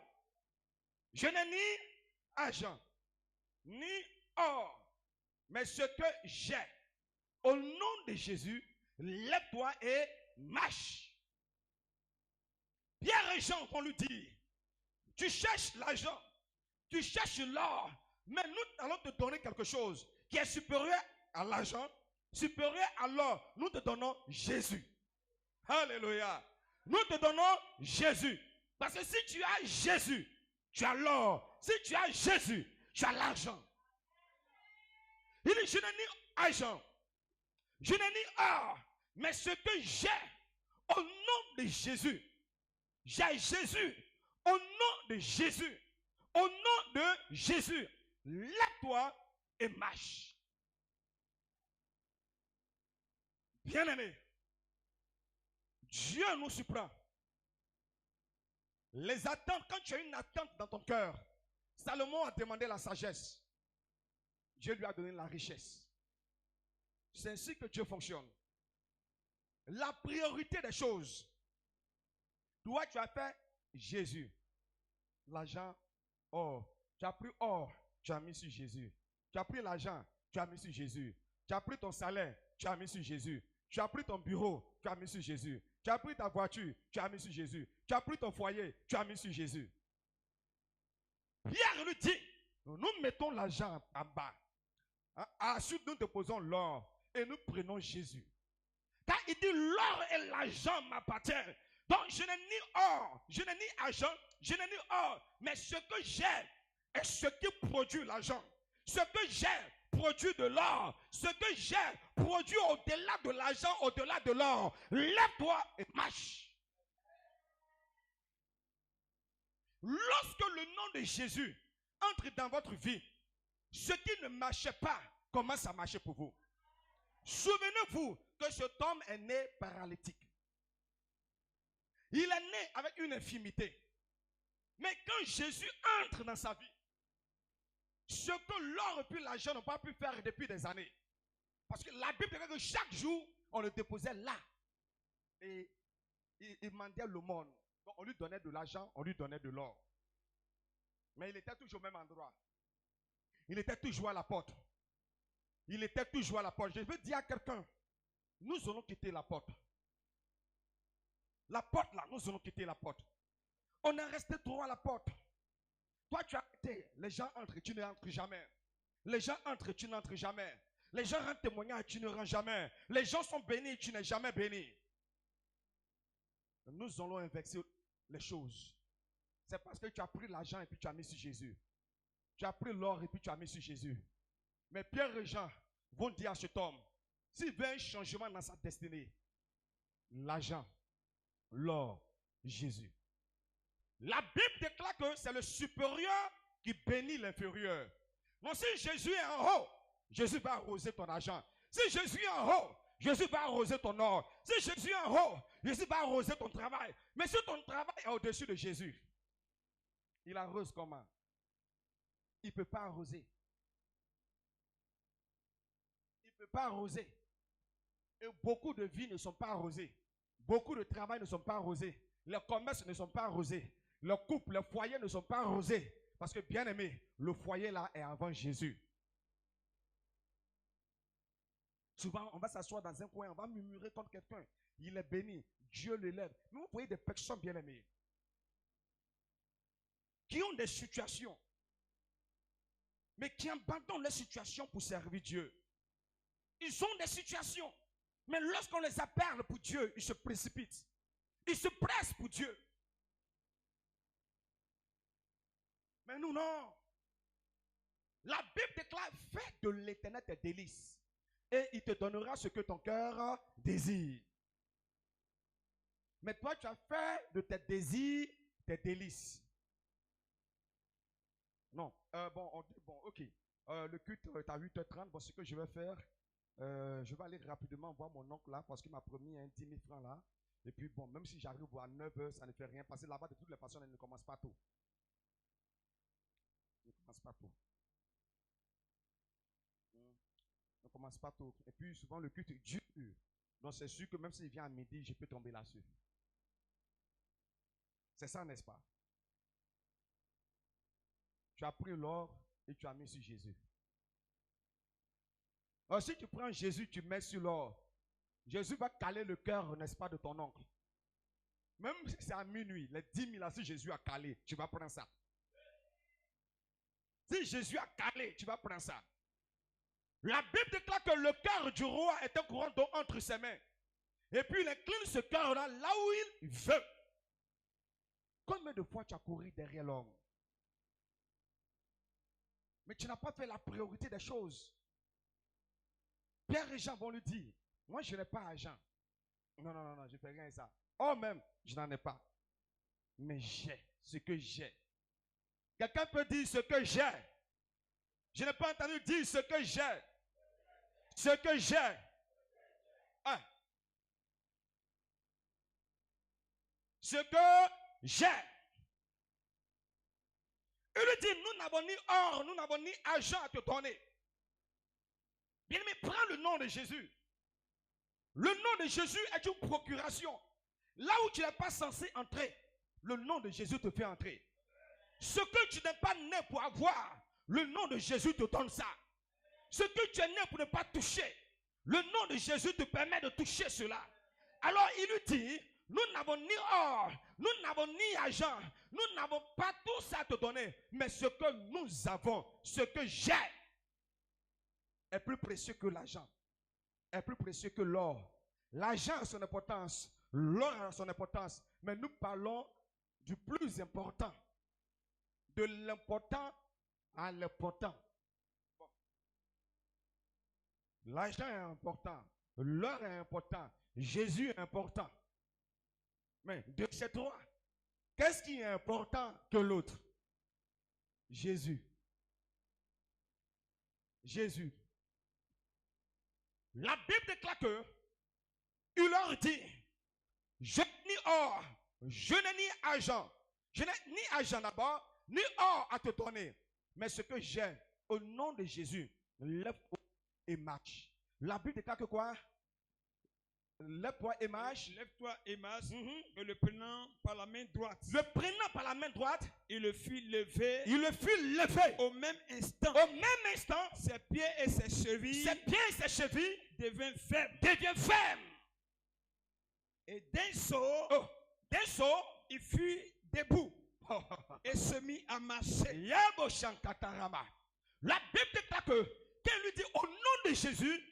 Je n'ai ni argent, ni or. Mais ce que j'ai. Au nom de Jésus, lève-toi et marche. Pierre et Jean vont lui dire, tu cherches l'argent, tu cherches l'or, mais nous allons te donner quelque chose qui est supérieur à l'argent, supérieur à l'or. Nous te donnons Jésus. Alléluia. Nous te donnons Jésus. Parce que si tu as Jésus, tu as l'or. Si tu as Jésus, tu as l'argent. Il dit, je n'ai ni argent, je n'ai ni or, mais ce que j'ai, au nom de Jésus, j'ai Jésus, au nom de Jésus, au nom de Jésus, lève-toi et marche. Bien-aimé, Dieu nous surprend. Les attentes, quand tu as une attente dans ton cœur, Salomon a demandé la sagesse. Dieu lui a donné la richesse. C'est ainsi que Dieu fonctionne. La priorité des choses. Toi, tu as fait Jésus. L'argent, or. Tu as pris or, tu as mis sur Jésus. Tu as pris l'argent, tu as mis sur Jésus. Tu as pris ton salaire, tu as mis sur Jésus. Tu as pris ton bureau, tu as mis sur Jésus. Tu as pris ta voiture, tu as mis sur Jésus. Tu as pris ton foyer, tu as mis sur Jésus. Pierre lui dit, nous mettons l'argent en bas. Ensuite, nous déposons l'or et nous prenons Jésus. Car il dit, l'or et l'argent m'appartiennent. Donc, je n'ai ni or, je n'ai ni argent, je n'ai ni or. Mais ce que j'ai est ce qui produit l'argent. Ce que j'ai produit de l'or. Ce que j'ai produit au-delà de l'argent, au-delà de l'or. Lève-toi et marche. Lorsque le nom de Jésus entre dans votre vie, ce qui ne marchait pas commence à marcher pour vous. Souvenez-vous que cet homme est né paralytique. Il est né avec une infirmité. Mais quand Jésus entre dans sa vie, ce que l'or et puis l'argent n'ont pas pu faire depuis des années, Parce que la Bible dit que chaque jour, on le déposait là. Et il mendiait le monde. Donc on lui donnait de l'argent, on lui donnait de l'or. Mais il était toujours au même endroit. Il était toujours à la porte. Il était toujours à la porte. Je veux dire à quelqu'un, nous allons quitter la porte. La porte là, nous allons quitter la porte. On est resté trop à la porte. Toi, tu as été. Les gens entrent, tu n'entres jamais. Les gens entrent, tu n'entres jamais. Les gens rendent témoignage, tu ne rends jamais. Les gens sont bénis, tu n'es jamais béni. Nous allons inverser les choses. C'est parce que tu as pris l'argent et puis tu as mis sur Jésus. Tu as pris l'or et puis tu as mis sur Jésus. Mais Pierre et Jean vont dire à cet homme, s'il veut un changement dans sa destinée, l'argent, l'or, Jésus. La Bible déclare que c'est le supérieur qui bénit l'inférieur. Donc si Jésus est en haut, Jésus va arroser ton argent. Si Jésus est en haut, Jésus va arroser ton or. Si Jésus est en haut, Jésus va arroser ton travail. Mais si ton travail est au-dessus de Jésus, il arrose comment? Il ne peut pas arroser. Il ne peut pas arroser. Et beaucoup de vies ne sont pas arrosées. Beaucoup de travail ne sont pas arrosés. Les commerces ne sont pas arrosés. Le couple, les foyers ne sont pas arrosés. Parce que, bien aimé, le foyer là est avant Jésus. Souvent, on va s'asseoir dans un coin, on va murmurer contre quelqu'un. Il est béni, Dieu l'élève. Mais vous voyez des personnes bien aimées qui ont des situations, mais qui abandonnent les situations pour servir Dieu. Ils ont des situations, mais lorsqu'on les appelle pour Dieu, ils se précipitent. Ils se pressent pour Dieu. Mais nous, non. La Bible déclare, fais de l'Éternel tes délices, et il te donnera ce que ton cœur désire. Mais toi, tu as fait de tes désirs tes délices. Non. Ok. Le culte est à 8h30. Bon, ce que je vais faire, je vais aller rapidement voir mon oncle là, parce qu'il m'a promis un 10 000 francs là. Et puis bon, même si j'arrive à 9h, ça ne fait rien. Parce que là-bas, de toutes les façons, elle ne commence pas tôt. Elle ne commence pas tôt. Ne commence pas tôt. Et puis souvent, le culte dure. Donc c'est sûr que même s'il vient à midi, je peux tomber là-dessus. C'est ça, n'est-ce pas? Tu as pris l'or et tu as mis sur Jésus. Alors si tu prends Jésus, tu mets sur l'or, Jésus va caler le cœur, n'est-ce pas, de ton oncle. Même si c'est à minuit, les 10 000 là, si Jésus a calé, tu vas prendre ça. Si Jésus a calé, tu vas prendre ça. La Bible déclare que le cœur du roi est un courant d'eau entre ses mains. Et puis il incline ce cœur-là là où il veut. Combien de fois tu as couru derrière l'homme? Mais tu n'as pas fait la priorité des choses. Pierre et Jean vont lui dire, moi je n'ai pas argent. Non, je ne fais rien de ça. Oh même, je n'en ai pas. Mais j'ai ce que j'ai. Quelqu'un peut dire ce que j'ai. Je n'ai pas entendu dire ce que j'ai. Ce que j'ai. Hein? Ce que j'ai. Il lui dit, nous n'avons ni or, nous n'avons ni argent à te donner. Bien aimé, prends le nom de Jésus. Le nom de Jésus est une procuration. Là où tu n'es pas censé entrer, le nom de Jésus te fait entrer. Ce que tu n'es pas né pour avoir, le nom de Jésus te donne ça. Ce que tu es né pour ne pas toucher, le nom de Jésus te permet de toucher cela. Alors il lui dit, nous n'avons ni or, nous n'avons ni argent, nous n'avons pas tout ça à te donner, mais ce que nous avons, ce que j'ai, est plus précieux que l'argent, est plus précieux que l'or. L'argent a son importance, l'or a son importance, mais nous parlons du plus important, de l'important à l'important. Bon. L'argent est important, l'or est important, Jésus est important. Mais de ces trois, qu'est-ce qui est important que l'autre? Jésus. Jésus. La Bible déclare que il leur dit, je n'ai ni or, je n'ai ni argent. Je n'ai ni argent d'abord, ni or à te donner. Mais ce que j'ai, au nom de Jésus, lève et marche. La Bible déclare que quoi? Lève-toi et marche. Lève-toi et marche. Et le prenant par la main droite. Le prenant par la main droite, il le fit lever. Il le fit lever. Au même instant, ses pieds et ses chevilles deviennent fermes. Et d'un saut, il fut debout et se mit à marcher. La Bible déclare que quand il lui dit au nom de Jésus,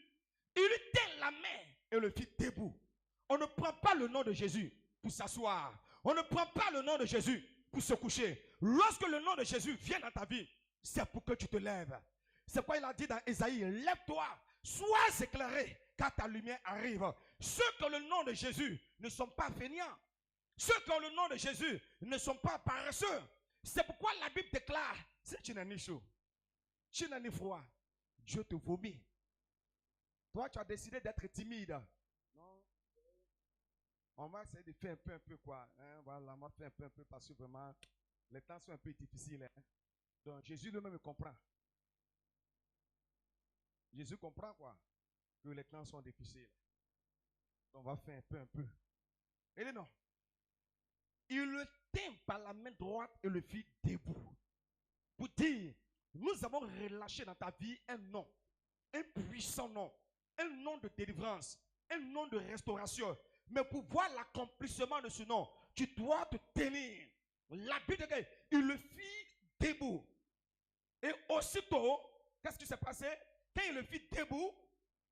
il lui tient la main et le fit debout. On ne prend pas le nom de Jésus pour s'asseoir. On ne prend pas le nom de Jésus pour se coucher. Lorsque le nom de Jésus vient dans ta vie, c'est pour que tu te lèves. C'est quoi il a dit dans Ésaïe? Lève-toi, sois éclairé, car ta lumière arrive. Ceux qui ont le nom de Jésus ne sont pas feignants. Ceux qui ont le nom de Jésus ne sont pas paresseux. C'est pourquoi la Bible déclare, si tu n'as ni chaud, tu n'as ni froid, Dieu te vomit. Toi, tu as décidé d'être timide. Non. On va essayer de faire un peu quoi. Hein? Voilà, on va faire un peu parce que vraiment, les temps sont un peu difficiles. Hein? Donc, Jésus lui-même comprend. Jésus comprend quoi? Que les temps sont difficiles. Donc, on va faire un peu. Et non. Il le tint par la main droite et le fit debout. Pour dire, nous avons relâché dans ta vie un nom, un puissant nom, un nom de délivrance, un nom de restauration. Mais pour voir l'accomplissement de ce nom, tu dois te tenir. La Bible dit, il le fit debout. Et aussitôt, qu'est-ce qui s'est passé? Quand il le fit debout,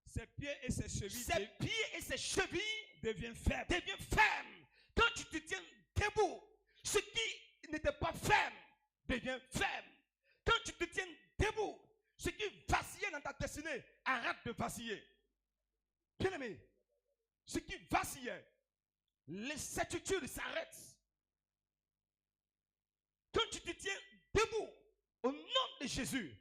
ses pieds et ses chevilles deviennent fermes. Quand tu te tiens debout, ce qui n'était pas ferme devient ferme. Quand tu te tiens debout, ce qui vacillait dans ta destinée arrête de vaciller. Bien aimé, ce qui vacillait, les certitudes s'arrêtent. Quand tu te tiens debout, au nom de Jésus,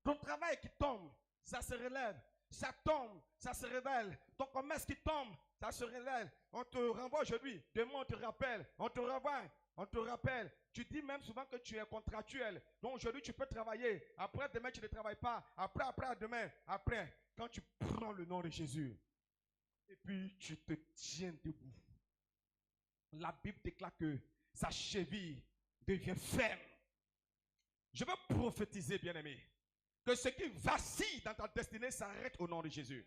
ton travail qui tombe, ça se relève. Ça tombe, ça se révèle. Ton commerce qui tombe, ça se révèle. On te renvoie aujourd'hui. Demain, on te rappelle. On te renvoie. On te rappelle. Tu dis même souvent que tu es contractuel. Donc aujourd'hui, tu peux travailler. Après, demain, tu ne travailles pas. Après, demain. Après, quand tu prends le nom de Jésus, et puis tu te tiens debout. La Bible déclare que sa cheville devient ferme. Je veux prophétiser, bien-aimé, que ce qui vacille dans ta destinée s'arrête au nom de Jésus.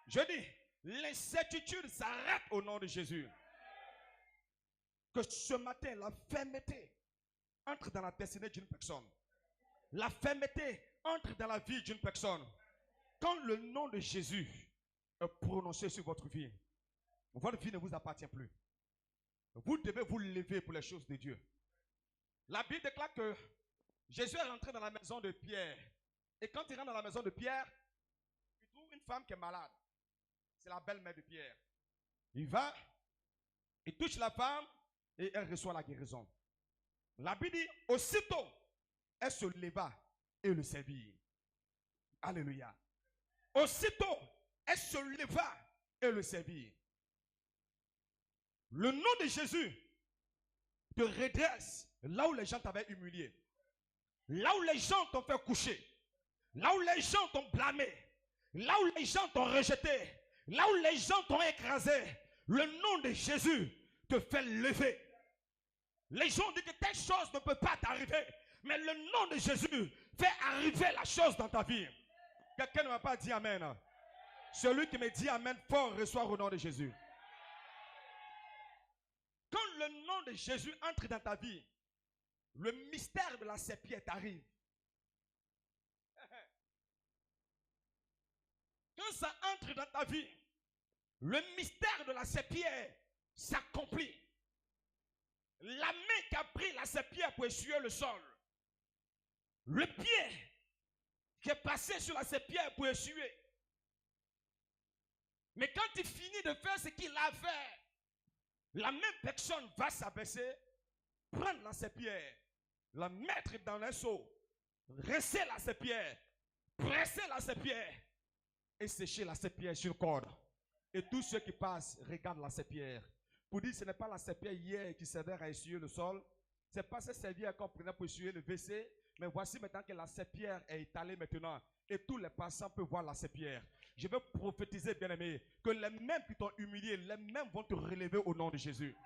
Je dis, l'incertitude s'arrête au nom de Jésus. Que ce matin, la fermeté entre dans la destinée d'une personne. La fermeté entre dans la vie d'une personne. Quand le nom de Jésus est prononcé sur votre vie ne vous appartient plus. Vous devez vous lever pour les choses de Dieu. La Bible déclare que Jésus est rentré dans la maison de Pierre. Et quand il rentre dans la maison de Pierre, il trouve une femme qui est malade. C'est la belle-mère de Pierre. Il va, il touche la femme et elle reçoit la guérison. La Bible dit, aussitôt, elle se leva et le servit. Alléluia. Aussitôt, elle se leva et le servit. Le nom de Jésus te redresse là où les gens t'avaient humilié. Là où les gens t'ont fait coucher, là où les gens t'ont blâmé, là où les gens t'ont rejeté, là où les gens t'ont écrasé, le nom de Jésus te fait lever. Les gens disent que telle chose ne peut pas t'arriver, mais le nom de Jésus fait arriver la chose dans ta vie. Quelqu'un ne m'a pas dit amen. Celui qui me dit amen fort reçoit au nom de Jésus. Quand le nom de Jésus entre dans ta vie, le mystère de la serpillère arrive. Quand ça entre dans ta vie, le mystère de la serpillère s'accomplit. La main qui a pris la serpillère pour essuyer le sol, le pied qui est passé sur la serpillère pour essuyer. Mais quand il finit de faire ce qu'il a fait, la même personne va s'abaisser, prendre la serpillère, la mettre dans un seau, rincer la serpillère, presser la serpillère et sécher la serpillère sur le corps. Et tous ceux qui passent regardent la serpillère. Pour dire que ce n'est pas la serpillère hier qui servait à essuyer le sol, ce n'est pas cette serpillère qu'on prenait pour essuyer le WC, mais voici maintenant que la serpillère est étalée maintenant. et tous les passants peuvent voir la pierre. Je vais prophétiser, bien-aimé, que les mêmes qui t'ont humilié, les mêmes vont te relever au nom de Jésus.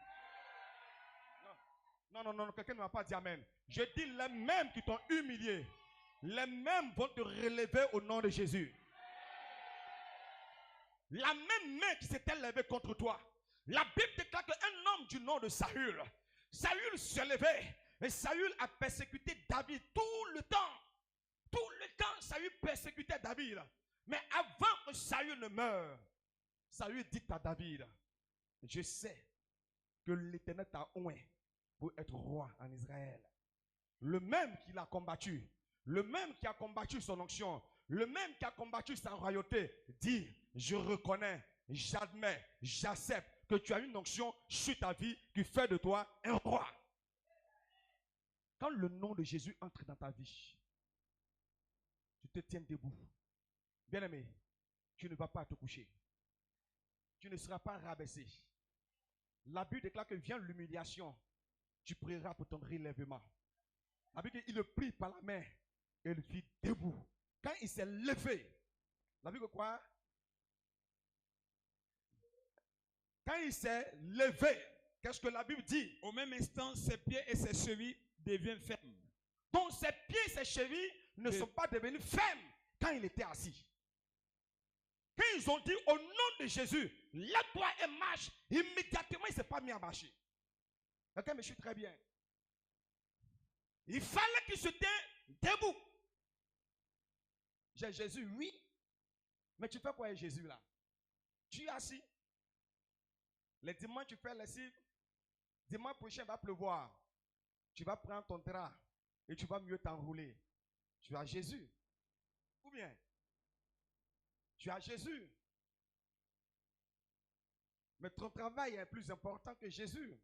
Non, quelqu'un ne m'a pas dit amen. Je dis les mêmes qui t'ont humilié, les mêmes vont te relever au nom de Jésus. La même main qui s'était levée contre toi. La Bible déclare qu'un homme du nom de Saül se levait et Saül a persécuté David tout le temps. Tout le temps, Saül persécutait David. Mais avant que Saül ne meure, Saül dit à David, je sais que l'Éternel t'a oint pour être roi en Israël. Le même qui l'a combattu, le même qui a combattu son onction, le même qui a combattu sa royauté, dit, je reconnais, j'admets, j'accepte que tu as une onction sur ta vie qui fait de toi un roi. Quand le nom de Jésus entre dans ta vie, tu te tiens debout. Bien-aimé, tu ne vas pas te coucher. Tu ne seras pas rabaissé. La Bible déclare que vient l'humiliation. Tu prieras pour ton relèvement. La Bible dit qu'il le prit par la main et le fit debout. Quand il s'est levé, la Bible quoi? Quand il s'est levé, qu'est-ce que la Bible dit? Au même instant, ses pieds et ses chevilles deviennent fermes. Donc ses pieds et ses chevilles ne sont pas devenus fermes quand il était assis. Quand ils ont dit au nom de Jésus, lève-toi et marche, immédiatement il ne s'est pas mis à marcher. Ok, mais je suis très bien. Il fallait qu'il se tienne debout. J'ai Jésus, oui. Mais tu fais quoi avec Jésus là? Tu es assis. Les dimanches, tu fais lessive. Dimanche prochain, il va pleuvoir. Tu vas prendre ton drap et tu vas mieux t'enrouler. Tu as Jésus. Ou bien, tu as Jésus. Mais ton travail est plus important que Jésus.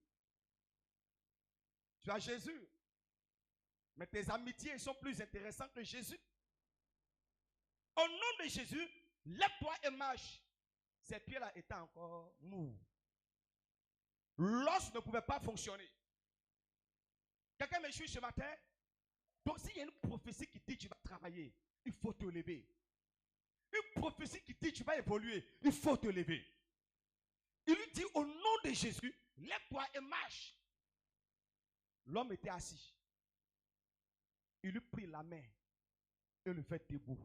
Tu as Jésus. Mais tes amitiés sont plus intéressantes que Jésus. Au nom de Jésus, lève-toi et marche. Ces pieds-là étaient encore mous. L'os ne pouvait pas fonctionner. Quelqu'un me suit ce matin? Donc s'il y a une prophétie qui dit que tu vas travailler, il faut te lever. Une prophétie qui dit que tu vas évoluer, il faut te lever. Il lui dit au nom de Jésus, lève-toi et marche. L'homme était assis. Il lui prit la main et le fait debout.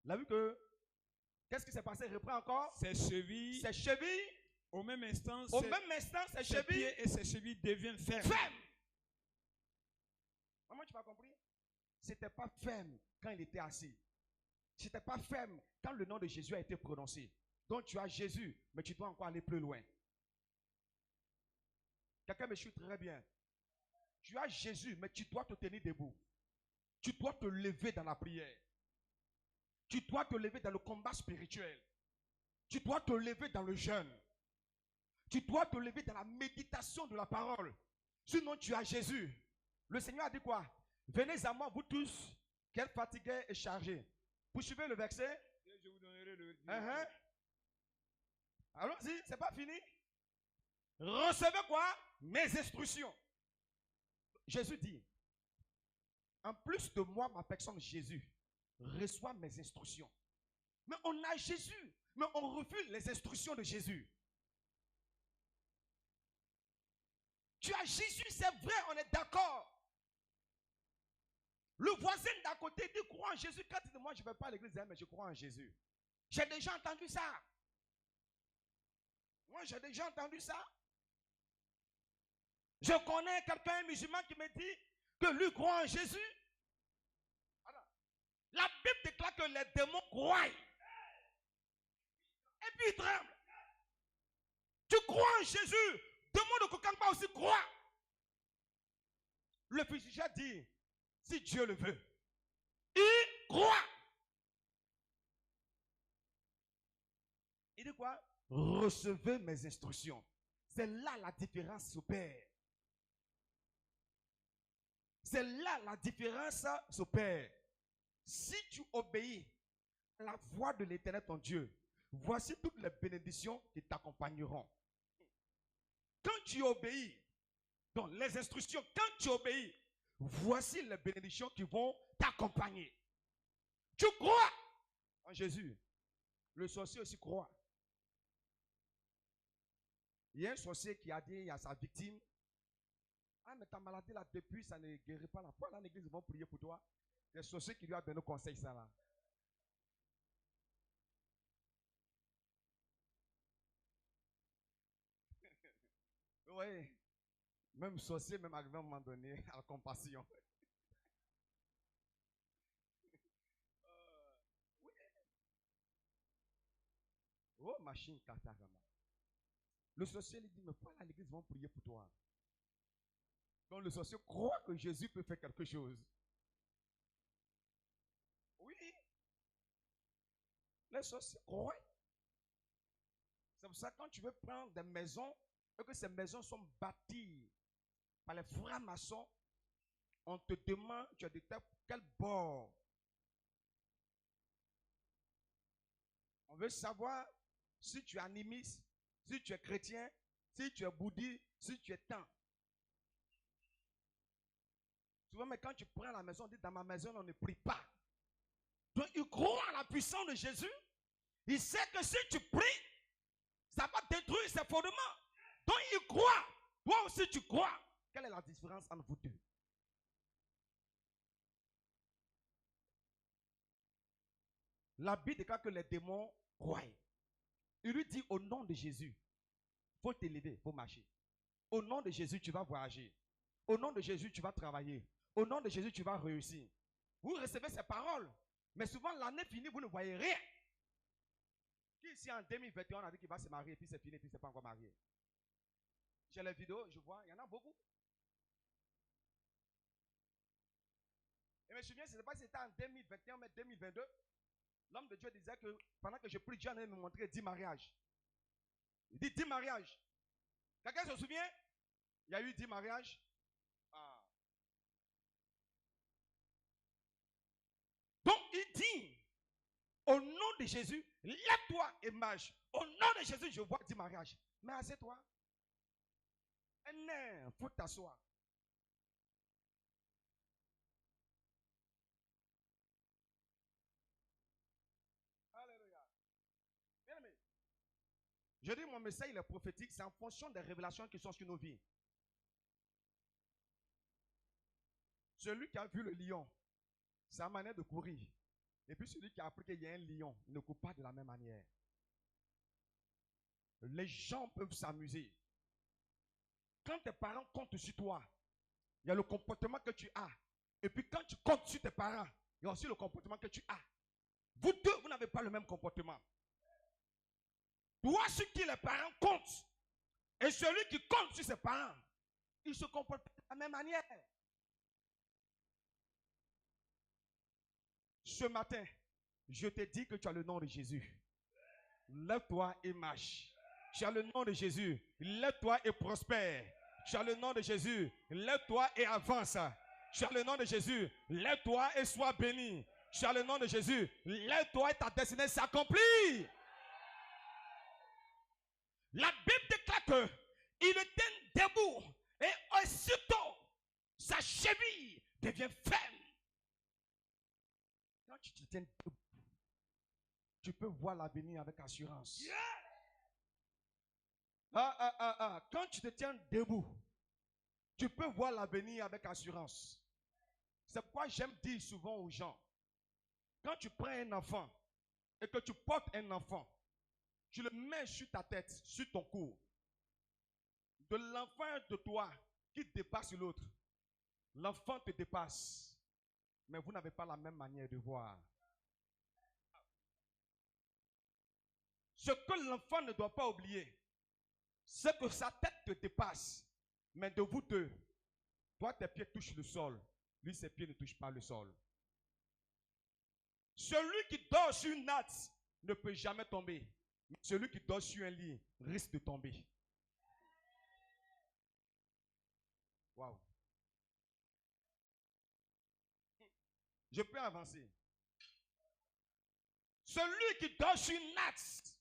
Il a vu que, qu'est-ce qui s'est passé? Reprends encore. Ses chevilles. Au même instant, ses chevilles pieds et ses chevilles deviennent fermes. Comment tu m'as compris? C'était pas ferme quand il était assis. C'était pas ferme quand le nom de Jésus a été prononcé. Donc tu as Jésus, mais tu dois encore aller plus loin. Quelqu'un me suit très bien. Tu as Jésus, mais tu dois te tenir debout. Tu dois te lever dans la prière. Tu dois te lever dans le combat spirituel. Tu dois te lever dans le jeûne. Tu dois te lever dans la méditation de la parole. Sinon, tu as Jésus. Le Seigneur a dit quoi? Venez à moi, vous tous, qui êtes fatigués et chargés. Vous suivez le verset? Je vous donnerai le... Allons-y, c'est pas fini. Recevez quoi? Mes instructions. Jésus dit, en plus de moi, ma personne Jésus, reçoit mes instructions. Mais on a Jésus, mais on refuse les instructions de Jésus. Tu as Jésus, c'est vrai, on est d'accord. Le voisin d'à côté dit, crois en Jésus. Quand il dit, moi je ne vais pas à l'église, mais je crois en Jésus. J'ai déjà entendu ça. Moi, j'ai déjà entendu ça. Je connais quelqu'un musulman qui me dit que lui croit en Jésus. Alors, la Bible déclare que les démons croient. Et puis ils tremblent. Tu crois en Jésus. Démon de Kokangba aussi croit. Le physicien dit, si Dieu le veut, il croit. Il dit quoi? Recevez mes instructions. C'est là la différence s'opère. C'est là la différence s'opère. Si tu obéis à la voix de l'Éternel ton Dieu, voici toutes les bénédictions qui t'accompagneront. Quand tu obéis, donc les instructions, quand tu obéis, voici les bénédictions qui vont t'accompagner. Tu crois en Jésus. Le sorcier aussi croit. Il y a un sorcier qui a dit à sa victime, ah, mais ta maladie là, depuis, ça ne guérit pas. Pourquoi là, l'église vont prier pour toi? Il y a un sorcier qui lui a donné conseil, ça là. Oui. Même sorcier, même arrivé à un moment donné, à la compassion. Oui. Oh, machine, katarama. Le sorcier lui dit, mais pourquoi là, l'église vont prier pour toi? Donc le sorcier croit que Jésus peut faire quelque chose. Oui. Les sorciers croient. C'est pour ça que quand tu veux prendre des maisons, et que ces maisons sont bâties par les francs-maçons, on te demande, tu as de quel bord. On veut savoir si tu es animiste, si tu es chrétien, si tu es bouddhiste, si tu es temps. Souvent, mais quand tu prends la maison, on dit dans ma maison, on ne prie pas. Donc, il croit à la puissance de Jésus. Il sait que si tu pries, ça va détruire ses fondements. Donc, il croit. Toi aussi, tu crois. Quelle est la différence entre vous deux? La Bible déclare que les démons croient. Il lui dit au nom de Jésus, il faut t'élever, il faut marcher. Au nom de Jésus, tu vas voyager. Au nom de Jésus, tu vas travailler. Au nom de Jésus, tu vas réussir. Vous recevez ces paroles. Mais souvent, l'année finie, vous ne voyez rien. Qui ici en 2021, on a dit qu'il va se marier, puis c'est fini, puis c'est pas encore marié? J'ai les vidéos, je vois, il y en a beaucoup. Et je me souviens, ce n'est pas si c'était en 2021, mais 2022. L'homme de Dieu disait que pendant que je prie, Dieu allait me montrer 10 mariages. Il dit 10 mariages. Quelqu'un se souvient? Il y a eu 10 mariages. Ah. Donc il dit, au nom de Jésus, lève-toi et marche. Au nom de Jésus, je vois 10 mariages. Mais assieds-toi. Il faut t'asseoir. Alléluia. Bien aimé. Je dis mon message, il est prophétique, c'est en fonction des révélations qui sont sur nos vies. Celui qui a vu le lion, sa manière de courir. Et puis celui qui a appris qu'il y a un lion, ne court pas de la même manière. Les gens peuvent s'amuser. Quand tes parents comptent sur toi, il y a le comportement que tu as. Et puis quand tu comptes sur tes parents, il y a aussi le comportement que tu as. Vous deux, vous n'avez pas le même comportement. Toi, sur qui les parents comptent, et celui qui compte sur ses parents, il se comporte de la même manière. Ce matin, je te dis que tu as le nom de Jésus. Lève-toi et marche. Tu as le nom de Jésus. Lève-toi et prospère. Tu as le nom de Jésus. Lève-toi et avance. Tu as le nom de Jésus. Lève-toi et sois béni. Tu as le nom de Jésus. Lève-toi et ta destinée s'accomplit. La Bible déclare qu'il était debout et aussitôt sa cheville devient ferme. Quand tu te tiens debout, tu peux voir l'avenir avec assurance. Yeah. Quand tu te tiens debout, tu peux voir l'avenir avec assurance. C'est pourquoi j'aime dire souvent aux gens, quand tu prends un enfant et que tu portes un enfant, tu le mets sur ta tête, sur ton cou. De l'enfant de toi qui dépasse l'autre, l'enfant te dépasse, mais vous n'avez pas la même manière de voir. Ce que l'enfant ne doit pas oublier, c'est que sa tête te dépasse, mais de vous deux, toi tes pieds touchent le sol, lui ses pieds ne touchent pas le sol. Celui qui dort sur une natte ne peut jamais tomber. Celui qui dort sur un lit risque de tomber. Waouh. Je peux avancer. Celui qui dort sur une natte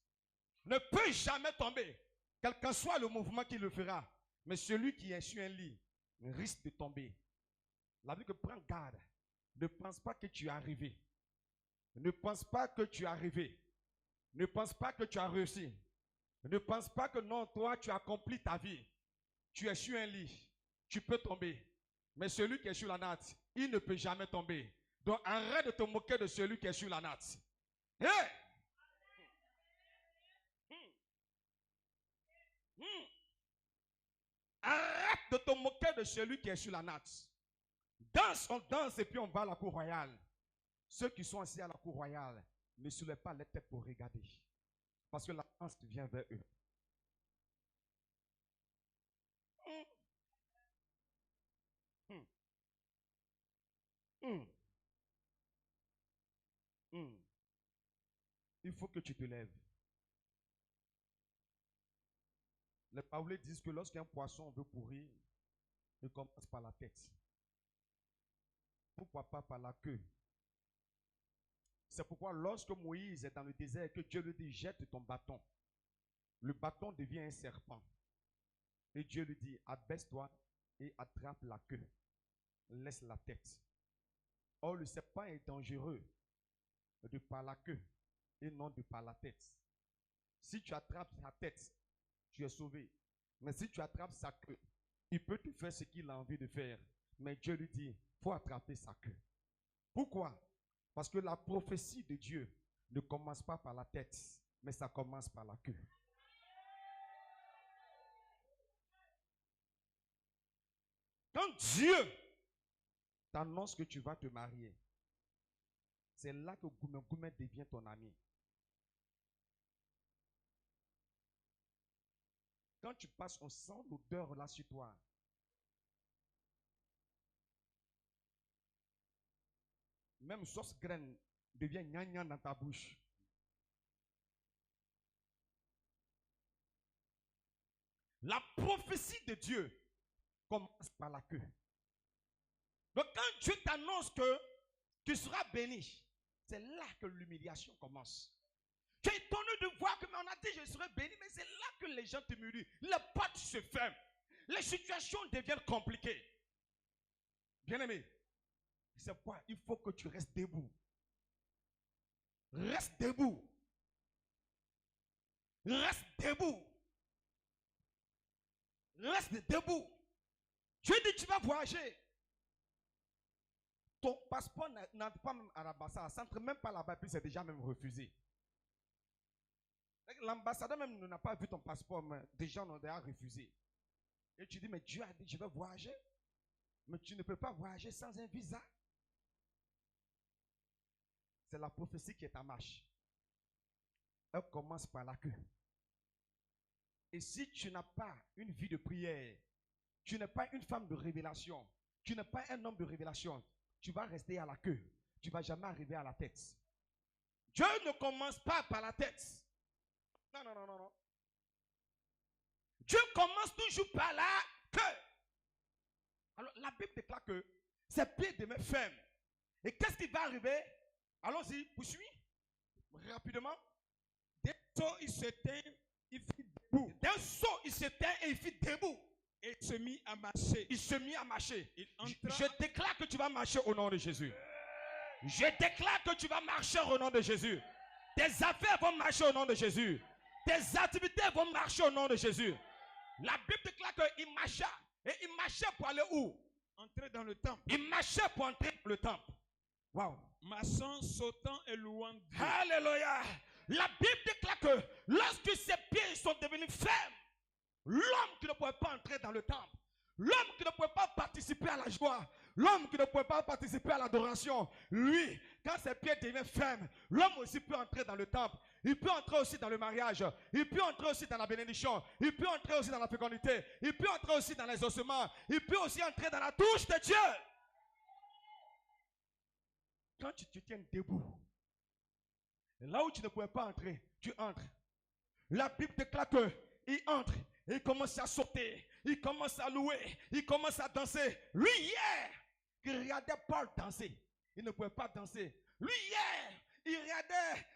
ne peut jamais tomber, quel que soit le mouvement qu'il le fera. Mais celui qui est sur un lit risque de tomber. La vie que prends garde. Ne pense pas que tu es arrivé. Ne pense pas que tu es arrivé. Ne pense pas que tu as réussi. Ne pense pas que non, toi, tu as accompli ta vie. Tu es sur un lit. Tu peux tomber. Mais celui qui est sur la natte, il ne peut jamais tomber. Donc arrête de te moquer de celui qui est sur la natte. Hey! Arrête de te moquer de celui qui est sur la natte. Danse, on danse et puis on va à la cour royale. Ceux qui sont assis à la cour royale ne soulèvent pas les têtes pour regarder. Parce que la danse vient vers eux. Il faut que tu te lèves. Les Paoulés disent que lorsqu'un poisson veut pourrir, il commence par la tête. Pourquoi pas par la queue? C'est pourquoi lorsque Moïse est dans le désert, que Dieu lui dit, jette ton bâton. Le bâton devient un serpent. Et Dieu lui dit, abaisse-toi et attrape la queue. Laisse la tête. Or, le serpent est dangereux de par la queue et non de par la tête. Si tu attrapes sa tête, tu es sauvé. Mais si tu attrapes sa queue, il peut te faire ce qu'il a envie de faire. Mais Dieu lui dit, il faut attraper sa queue. Pourquoi? Parce que la prophétie de Dieu ne commence pas par la tête, mais ça commence par la queue. Quand Dieu t'annonce que tu vas te marier, c'est là que Goumé devient ton ami. Quand tu passes, on sent l'odeur là sur toi. Même sauce graine devient gnagnan dans ta bouche. La prophétie de Dieu commence par la queue. Donc quand Dieu t'annonce que tu seras béni, c'est là que l'humiliation commence. Tu es étonné de voir que on a dit je serai béni, mais c'est là que les gens te murent. Les portes se ferment. Les situations deviennent compliquées. Bien-aimé, c'est quoi? Il faut que tu restes debout. Reste debout. Reste debout. Reste debout. Dieu dit tu vas voyager. Ton passeport n'entre pas même à l'ambassade. Ça n'entre même pas là-bas, puis c'est déjà même refusé. L'ambassadeur même n'a pas vu ton passeport, mais déjà on a refusé. Et tu dis, mais Dieu a dit, je vais voyager. Mais tu ne peux pas voyager sans un visa. C'est la prophétie qui est en marche. Elle commence par la queue. Et si tu n'as pas une vie de prière, tu n'es pas une femme de révélation, tu n'es pas un homme de révélation, tu vas rester à la queue. Tu ne vas jamais arriver à la tête. Dieu ne commence pas par la tête. Non, non, non, non, non. Dieu commence toujours par la queue. Alors, la Bible déclare que ses pieds demeurent fermes. Et qu'est-ce qui va arriver? Allons-y, poursuis. Rapidement. D'un saut, il s'éteint, il fit debout. D'un saut, il s'éteint et il fit debout. Et il se mit à marcher. Il se mit à marcher. Entra... Je déclare que tu vas marcher au nom de Jésus. Je déclare que tu vas marcher au nom de Jésus. Tes affaires vont marcher au nom de Jésus. Tes activités vont marcher au nom de Jésus. La Bible déclare qu'il marcha. Et il marchait pour aller où? Entrer dans le temple. Il marchait pour entrer dans le temple. Waouh. Marchant, sautant et louant Dieu. Alléluia. La Bible déclare que lorsque ses pieds sont devenus fermes, l'homme qui ne pouvait pas entrer dans le temple, l'homme qui ne pouvait pas participer à la joie, l'homme qui ne pouvait pas participer à l'adoration, lui, quand ses pieds deviennent fermes, l'homme aussi peut entrer dans le temple. Il peut entrer aussi dans le mariage. Il peut entrer aussi dans la bénédiction. Il peut entrer aussi dans la fécondité. Il peut entrer aussi dans les ossements. Il peut aussi entrer dans la touche de Dieu. Quand tu te tiens debout, là où tu ne pouvais pas entrer, tu entres. La Bible déclare qu'il entre. Il commence à sauter. Il commence à louer. Il commence à danser. Lui, hier, il regardait Paul danser. Il ne pouvait pas danser. Lui, hier, il regardait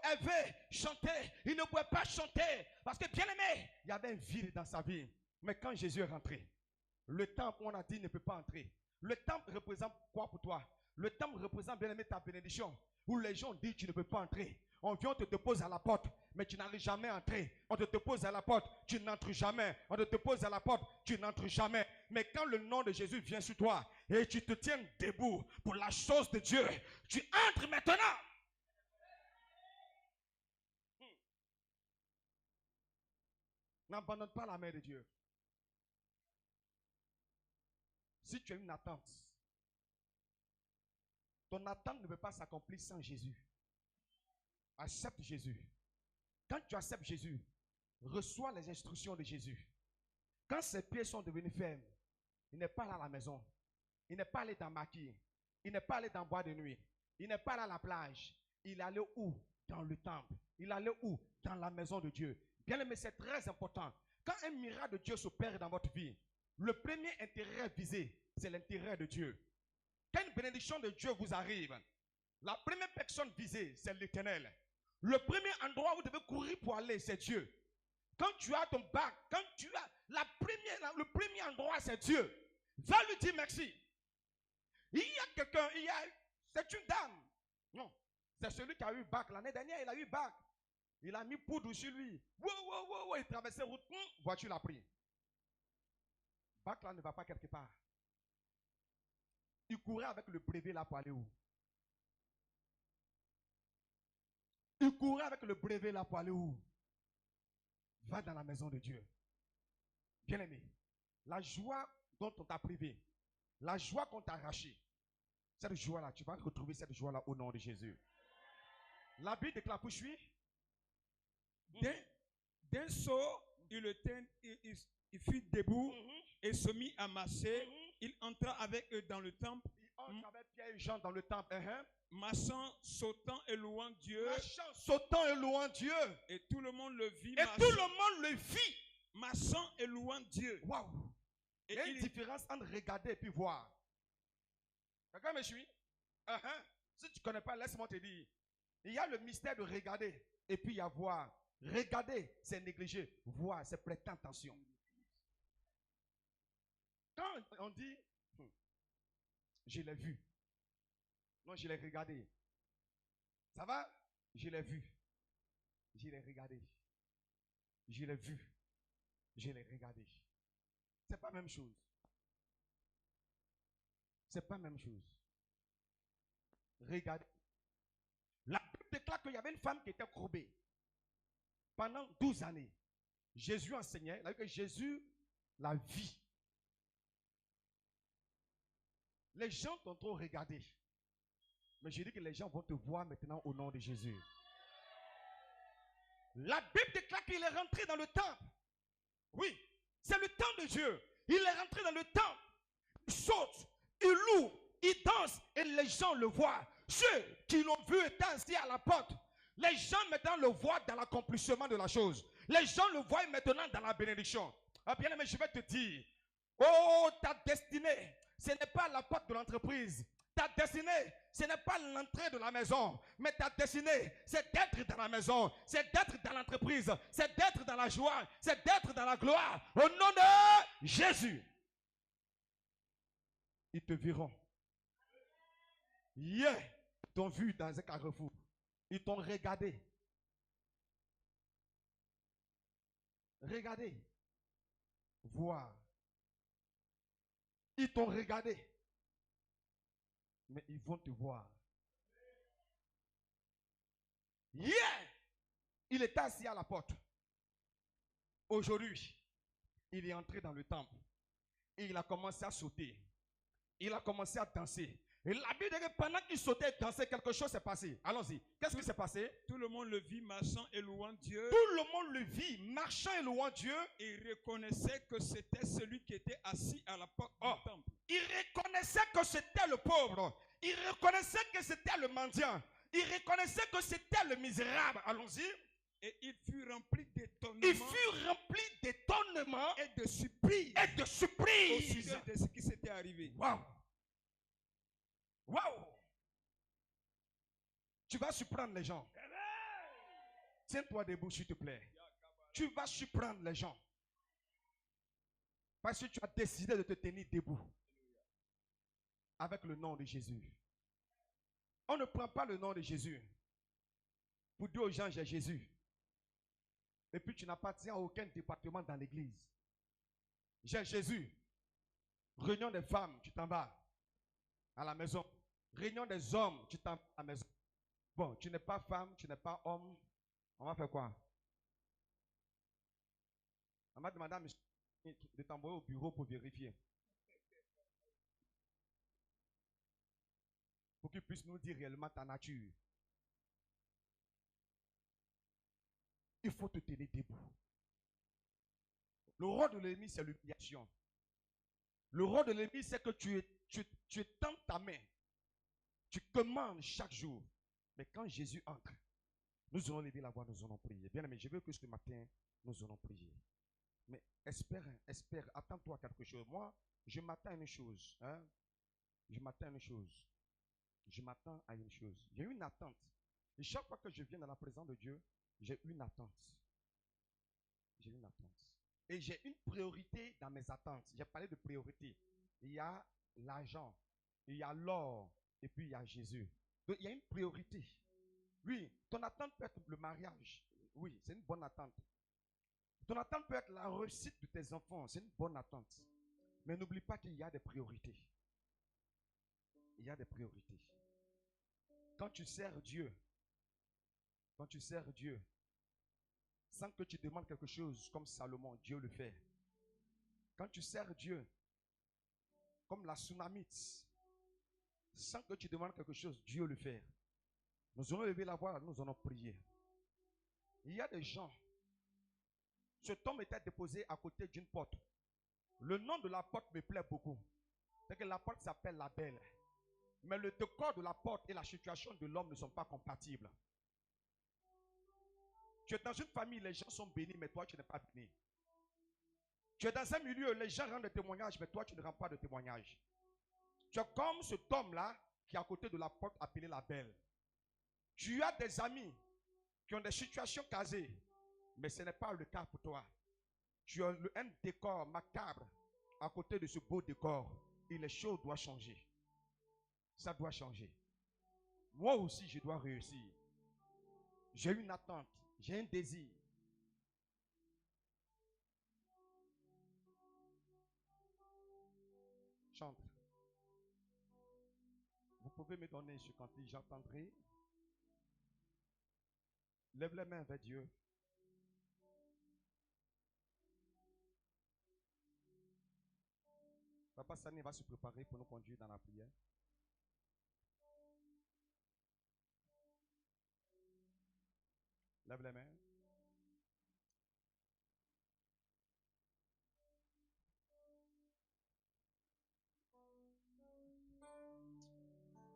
Hervé chanter. Il ne pouvait pas chanter. Parce que, bien aimé, il y avait un vide dans sa vie. Mais quand Jésus est rentré, le temple, on a dit, ne peut pas entrer. Le temple représente quoi pour toi? Le temple représente bien aimé ta bénédiction. Où les gens disent tu ne peux pas entrer. On vient, on te dépose à la porte, mais tu n'arrives jamais à entrer. On te dépose à la porte, tu n'entres jamais. On te dépose à la porte, tu n'entres jamais. Mais quand le nom de Jésus vient sur toi et tu te tiens debout pour la chose de Dieu, tu entres maintenant. N'abandonne pas la main de Dieu. Si tu as une attente, ton attente ne peut pas s'accomplir sans Jésus. Accepte Jésus. Quand tu acceptes Jésus, reçois les instructions de Jésus. Quand ses pieds sont devenus fermes, il n'est pas là à la maison. Il n'est pas allé dans Maquis. Il n'est pas allé dans bois de nuit. Il n'est pas allé à la plage. Il est allé où? Dans le temple. Il est allé où? Dans la maison de Dieu. Bien aimé, c'est très important. Quand un miracle de Dieu s'opère dans votre vie, le premier intérêt visé, c'est l'intérêt de Dieu. Quand une bénédiction de Dieu vous arrive, la première personne visée, c'est l'Éternel. Le premier endroit où vous devez courir pour aller, c'est Dieu. Quand tu as ton bac, quand tu as le premier endroit, c'est Dieu. Va lui dire merci. Il y a quelqu'un, c'est une dame. Non, c'est celui qui a eu bac. L'année dernière, il a eu bac. Il a mis poudre sur lui. Wow, il traversait la route. Voiture l'a pris. Bac là ne va pas quelque part. Il courait avec le brevet là pour aller où? Il courait avec le brevet là pour aller où? Va dans la maison de Dieu. Bien aimé, la joie dont on t'a privé, la joie qu'on t'a arrachée, cette joie-là, tu vas retrouver cette joie-là au nom de Jésus. La Bible déclare, poursuit. D'un saut, il fut debout et se mit à marcher. Il entra avec eux dans le temple. Il entre avec Pierre et Jean dans le temple. Marchant, sautant et louant Dieu. Marchant, sautant et louant Dieu. Et tout le monde le vit. Et tout le monde le vit. Marchant et louant Dieu. Waouh. Il y a une différence entre regarder et puis voir. Quelqu'un me suit? Si tu ne connais pas, laisse-moi te dire. Il y a le mystère de regarder et puis il y a voir. Regarder, c'est négliger. Voir, c'est prêter attention. Quand on dit, je l'ai vu. Non, je l'ai regardé. Ça va? Je l'ai vu. Je l'ai regardé. Je l'ai vu. Je l'ai regardé. C'est pas la même chose. C'est pas la même chose. Regardez. La Bible déclare qu'il y avait une femme qui était courbée. Pendant 12 années. Jésus enseignait. Il a dit que Jésus la vit. Les gens t'ont trop regardé. Mais je dis que les gens vont te voir maintenant au nom de Jésus. La Bible déclare qu'il est rentré dans le temple. Oui, c'est le temps de Dieu. Il est rentré dans le temple. Il saute, il loue, il danse et les gens le voient. Ceux qui l'ont vu étaient assis à la porte. Les gens maintenant le voient dans l'accomplissement de la chose. Les gens le voient maintenant dans la bénédiction. Ah bien aimé, je vais te dire. Oh, ta destinée, ce n'est pas la porte de l'entreprise. Ta destinée, ce n'est pas l'entrée de la maison. Mais ta destinée, c'est d'être dans la maison. C'est d'être dans l'entreprise. C'est d'être dans la joie. C'est d'être dans la gloire. Au nom de Jésus. Ils te verront. Hier, ils t'ont vu dans un carrefour. Ils t'ont regardé. Regardez. Voir. Ils t'ont regardé. Mais ils vont te voir. Hier, il était assis à la porte. Aujourd'hui, il est entré dans le temple. Et il a commencé à sauter. Il a commencé à danser. Et la Bible dit que pendant qu'il sautait et dansait, quelque chose s'est passé. Allons-y. Qu'est-ce qui s'est passé? Tout le monde le vit marchant et louant Dieu. Tout le monde le vit marchant et louant Dieu. Et il reconnaissait que c'était celui qui était assis à la porte du temple. Il reconnaissait que c'était le pauvre. Il reconnaissait que c'était le mendiant. Il reconnaissait que c'était le misérable. Allons-y. Et il fut rempli d'étonnement. Il fut rempli d'étonnement et de surprise. Et de surprise. Au sujet de ce qui s'était arrivé. Waouh. Waouh. Tu vas surprendre les gens. Tiens-toi debout, s'il te plaît. Tu vas surprendre les gens. Parce que tu as décidé de te tenir debout. Avec le nom de Jésus. On ne prend pas le nom de Jésus pour dire aux gens, j'ai Jésus. Et puis tu n'appartiens à aucun département dans l'église. J'ai Jésus. Réunion des femmes, tu t'en vas à la maison. Réunion des hommes, tu t'en vas à la maison. Bon, tu n'es pas femme, tu n'es pas homme. On va faire quoi? On m'a demandé à monsieur de t'envoyer au bureau pour vérifier. Pour qu'il puisse nous dire réellement ta nature. Il faut te tenir debout. Le rôle de l'ennemi, c'est l'humiliation. Le rôle de l'ennemi, c'est que tu tends ta main. Tu commandes chaque jour. Mais quand Jésus entre, nous allons lever la voix, nous allons prier. Bien aimé, je veux que ce matin, nous allons prier. Mais espère, attends-toi à quelque chose. Moi, je m'attends à une chose. Hein? Je m'attends à une chose. Je m'attends à une chose. J'ai une attente. Et chaque fois que je viens dans la présence de Dieu, j'ai une attente. J'ai une attente. Et j'ai une priorité dans mes attentes. J'ai parlé de priorité. Il y a l'argent, il y a l'or, et puis il y a Jésus. Donc il y a une priorité. Oui, ton attente peut être le mariage. Oui, c'est une bonne attente. Ton attente peut être la réussite de tes enfants. C'est une bonne attente. Mais n'oublie pas qu'il y a des priorités. Il y a des priorités. Quand tu sers Dieu, sans que tu demandes quelque chose comme Salomon, Dieu le fait. Quand tu sers Dieu, comme la Sunamite, sans que tu demandes quelque chose, Dieu le fait. Nous allons lever la voix, nous allons prier. Il y a des gens, cet homme était déposé à côté d'une porte. Le nom de la porte me plaît beaucoup. C'est que la porte s'appelle la belle. Mais le décor de la porte et la situation de l'homme ne sont pas compatibles. Tu es dans une famille, les gens sont bénis, mais toi, tu n'es pas béni. Tu es dans un milieu, les gens rendent des témoignages, mais toi, tu ne rends pas de témoignages. Tu es comme cet homme-là qui est à côté de la porte appelée la belle. Tu as des amis qui ont des situations casées, mais ce n'est pas le cas pour toi. Tu as un décor macabre à côté de ce beau décor et les choses doivent changer. Ça doit changer. Moi aussi, je dois réussir. J'ai une attente. J'ai un désir. Chante. Vous pouvez me donner ce cantique, j'entendrai. Lève les mains vers Dieu. Papa Sani va se préparer pour nous conduire dans la prière. Lève les mains.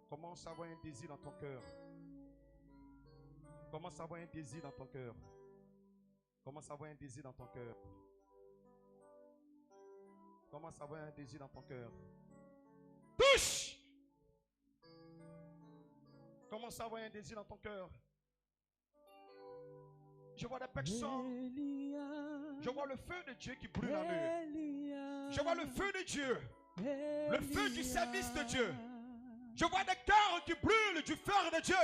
Commence à avoir un désir dans ton cœur. Commence à avoir un désir dans ton cœur. Commence à avoir un désir dans ton cœur. Commence à avoir un désir dans ton cœur. Touche! Commence à avoir un désir dans ton cœur. Je vois des personnes. Je vois le feu de Dieu qui brûle en eux. Je vois le feu de Dieu. Le feu du service de Dieu. Je vois des cœurs qui brûlent du feu de Dieu.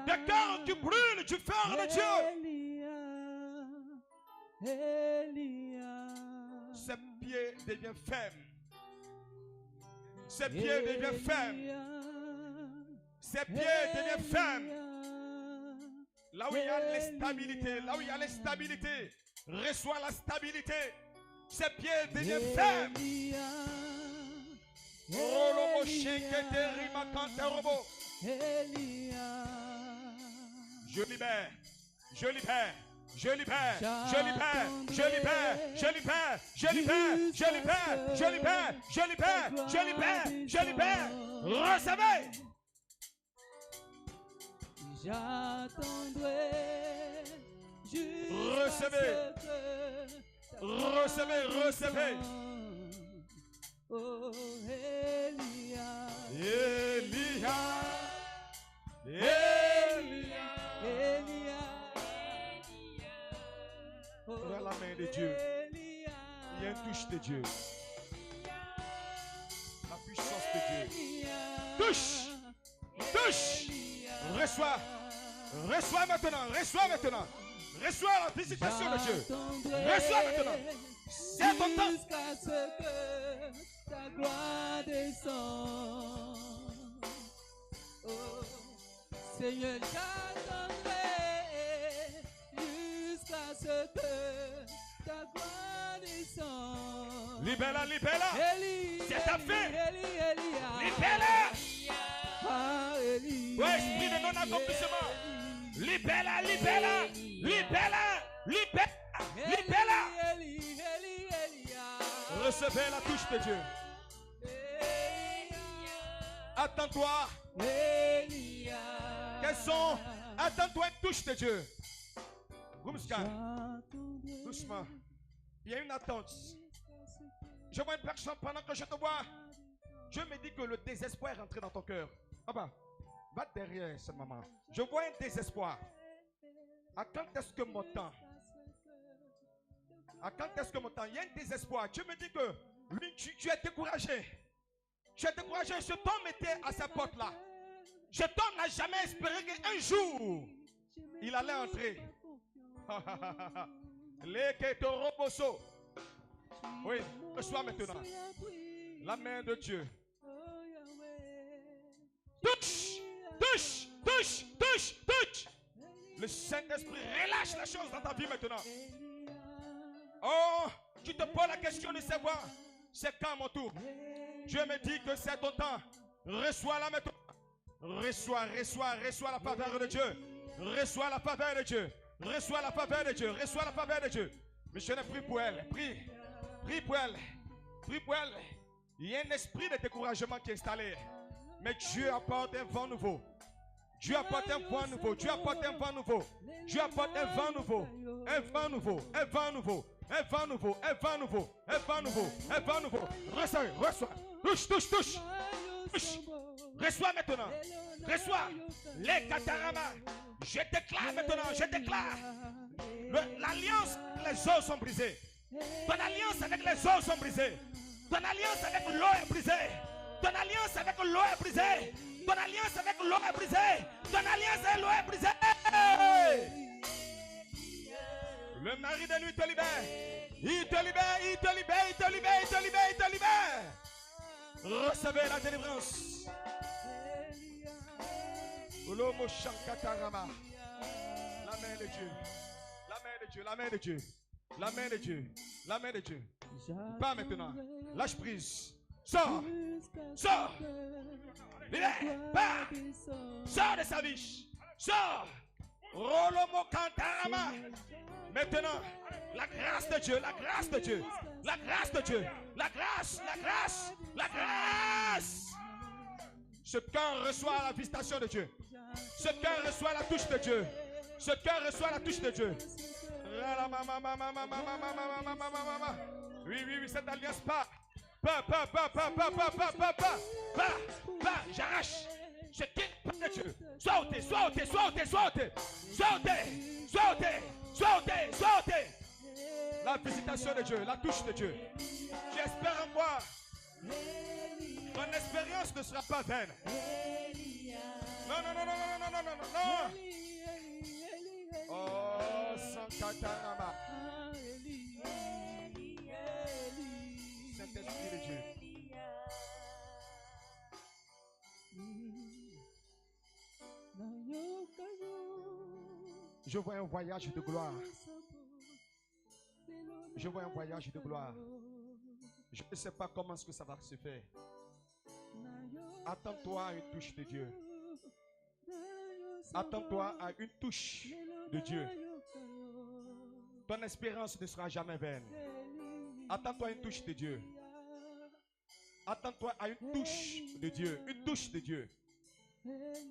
Des cœurs qui brûlent du feu de Dieu. Ses pieds deviennent fermes. Ses pieds deviennent fermes. Ses pieds deviennent fermes. Là où il y a l'instabilité, là où il y a l'instabilité, reçois la stabilité. Ses pieds deviennent fermes. Je libère, je libère, je libère, je libère, je libère, je libère, je libère, je libère, je libère, je libère, je libère, je libère. Recevez. J'attendrai. Recevez. Recevez, recevez. Oh, Elia. Elia. Elia. Elia. Dans la main de Dieu. Il y a une touche de Dieu. La puissance de Dieu. Touche. Touche. Reçois. Reçois maintenant. Reçois maintenant. Reçois la visitation de Dieu. Reçois maintenant. C'est ton temps. Jusqu'à ce que ta gloire descende. Oh, Seigneur, j'attendrai jusqu'à ce que ta gloire descende. Libère-la, libère-la. C'est ta fin. Libère-la. Oui, esprit de non-accomplissement. Libère-la, libère-la. Libère-la. Libère-la. Libère-la. Recevez la touche de Dieu. Attends-toi. Quels sont? Attends-toi une touche de Dieu. Doucement. Il y a une attente. Je vois une personne pendant que je te vois. Je me dis que le désespoir est rentré dans ton cœur. Ah bah, va derrière cette maman. Je vois un désespoir. À quand est-ce que mon temps? À quand est-ce que mon temps? Il y a un désespoir. Tu me dis que lui, tu es découragé. Tu es découragé. Ce temps était à sa porte là. Ce temps n'a jamais espéré qu'un jour, il allait entrer. Oui, reçois maintenant la main de Dieu. Touche, touche, touche, touche, touche. Le Saint-Esprit relâche les choses dans ta vie maintenant. Oh, tu te poses la question de savoir, c'est quand mon tour? Dieu me dit que c'est ton temps. Reçois-la maintenant. Reçois la faveur de Dieu. Reçois la faveur de Dieu. Reçois la faveur de Dieu. Reçois la faveur de Dieu. Missionnaire, prie pour elle. Prie. Prie pour elle. Prie pour elle. Il y a un esprit de découragement qui est installé. Mais Dieu apporte un vent nouveau. Dieu apporte un vent nouveau. Dieu apporte un vent nouveau. Dieu apporte un vent nouveau. Un vent nouveau. Un vent nouveau. Un vent nouveau. Un vent nouveau. Un vent nouveau. Un vent nouveau. Reçois. Reçois. Touche, touche, touche. Touche. Reçois maintenant. Reçois. Les Katarama. Je déclare maintenant. Je déclare. L'alliance, les eaux sont brisées. Ton alliance avec les eaux sont brisées. Ton alliance avec l'eau est brisée. Ton alliance avec l'eau est brisée. Ton alliance avec l'eau est brisée. Ton alliance avec l'eau est brisée. Le mari de lui te libère. Il te libère, il te libère, il te libère, il te libère, il te libère. Recevez la délivrance. Ulomo Shankatarama. La main de Dieu. La main de Dieu, la main de Dieu. La main de Dieu. La main de Dieu. Pas maintenant. Lâche prise. Sors. Sors. Libère. Pas. Sors de sa vie. Sors. Rolomo Kantarama. Maintenant, la grâce de Dieu, la grâce de Dieu, la grâce de Dieu, la grâce, la grâce, la grâce. Ce cœur reçoit la visitation de Dieu. Ce cœur reçoit la touche de Dieu. Ce cœur reçoit la touche de Dieu. Oui, oui, oui, cette alliance pas. J'arrache. Je quitte pas de Dieu. Sois ôté, sois ôté, sois ôté, sois ôté. Sois ôté, sois ôté, sois ôté, sois ôté. La visitation de Dieu, la touche de Dieu. J'espère en moi. Ton expérience ne sera pas vaine. Non, non, non, non, non, non, non, non, non, non. Oh, Sankatarama. Saint-Esprit de Dieu. Je vois un voyage de gloire. Je vois un voyage de gloire. Je ne sais pas comment est-ce que ça va se faire. Attends-toi à une touche de Dieu. Attends-toi à une touche de Dieu. Ton espérance ne sera jamais vaine. Attends-toi à une touche de Dieu. Attends-toi à une touche de Dieu. Une touche de Dieu.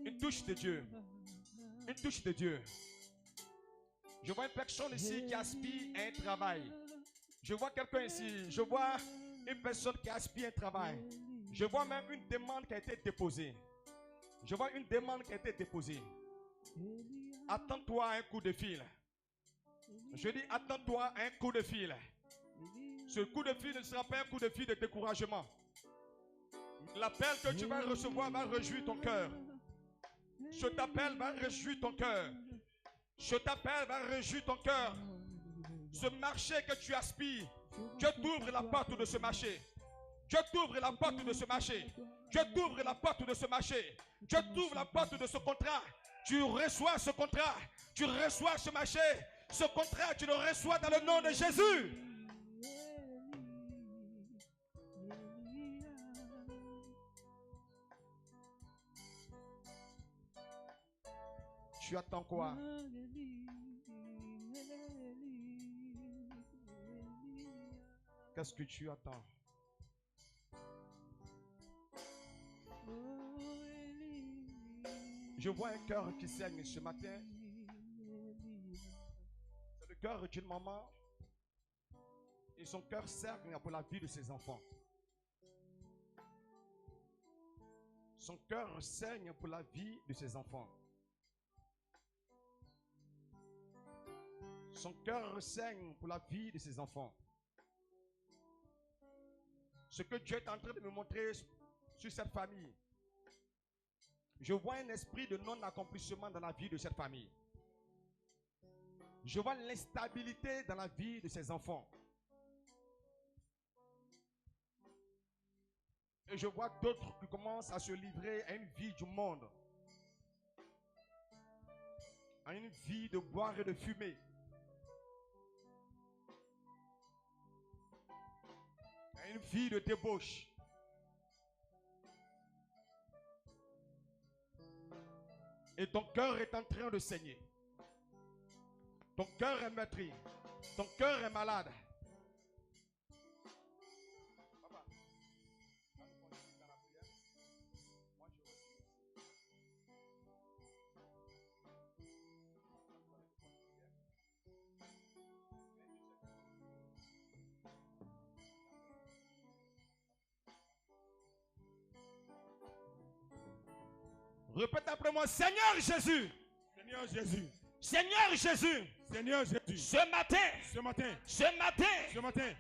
Une touche de Dieu. Une touche de Dieu. Je vois une personne ici qui aspire à un travail. Je vois quelqu'un ici. Je vois une personne qui aspire à un travail. Je vois même une demande qui a été déposée. Je vois une demande qui a été déposée. Attends-toi à un coup de fil. Je dis attends-toi à un coup de fil. Ce coup de fil ne sera pas un coup de fil de découragement. L'appel que tu vas recevoir va réjouir ton cœur. Je t'appelle, va réjouir ton cœur. Je t'appelle, va réjouir ton cœur. Ce marché que tu aspires, Dieu t'ouvre la porte de ce marché. Dieu t'ouvre la porte de ce marché. Dieu t'ouvre la porte de ce marché. Dieu t'ouvre la porte de ce contrat. Tu reçois ce contrat. Tu reçois ce marché. Ce contrat, tu le reçois dans le nom de Jésus. Tu attends quoi? Qu'est-ce que tu attends? Je vois un cœur qui saigne ce matin. C'est le cœur d'une maman. Et son cœur saigne pour la vie de ses enfants. Son cœur saigne pour la vie de ses enfants. Son cœur saigne pour la vie de ses enfants. Ce que Dieu est en train de me montrer sur cette famille, je vois un esprit de non-accomplissement dans la vie de cette famille. Je vois l'instabilité dans la vie de ses enfants. Et je vois d'autres qui commencent à se livrer à une vie du monde. À une vie de boire et de fumer. À une vie de débauche. Et ton cœur est en train de saigner. Ton cœur est meurtri. Ton cœur est malade. Papa, quand nous continuons dans la prière, moi je reçois. Répète après moi, Seigneur Jésus. Seigneur Jésus. Seigneur Jésus. Seigneur Jésus. Ce matin,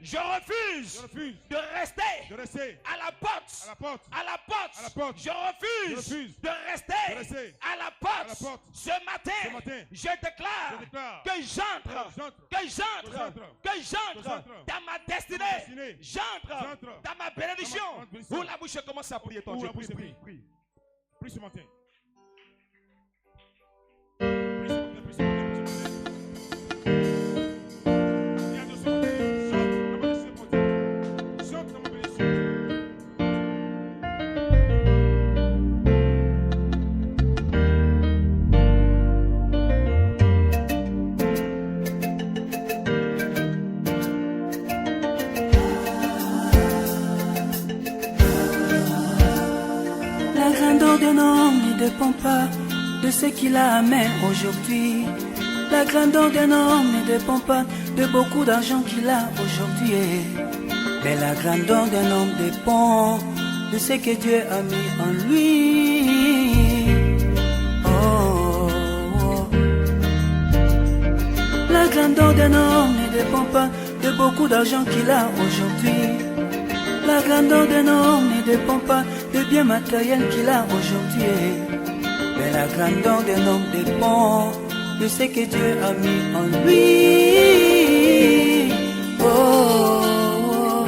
je refuse de rester à la porte. Je refuse de rester à la porte. Ce matin, je déclare que j'entre dans ma destinée. J'entre dans ma bénédiction. Où la bouche commence à prier ton Dieu. Prie ce matin. La grandeur d'un homme ne dépend pas de ce qu'il a à main aujourd'hui. La grandeur d'un homme ne dépend pas de beaucoup d'argent qu'il a aujourd'hui. Mais la grandeur d'un homme dépend de ce que Dieu a mis en lui. Oh, oh. La grandeur d'un homme ne dépend pas de beaucoup d'argent qu'il a aujourd'hui. La grandeur d'un homme ne dépend pas de biens matériels qu'il a aujourd'hui. Mais la grandeur d'un homme dépend de ce que Dieu a mis en lui. Oh, oh.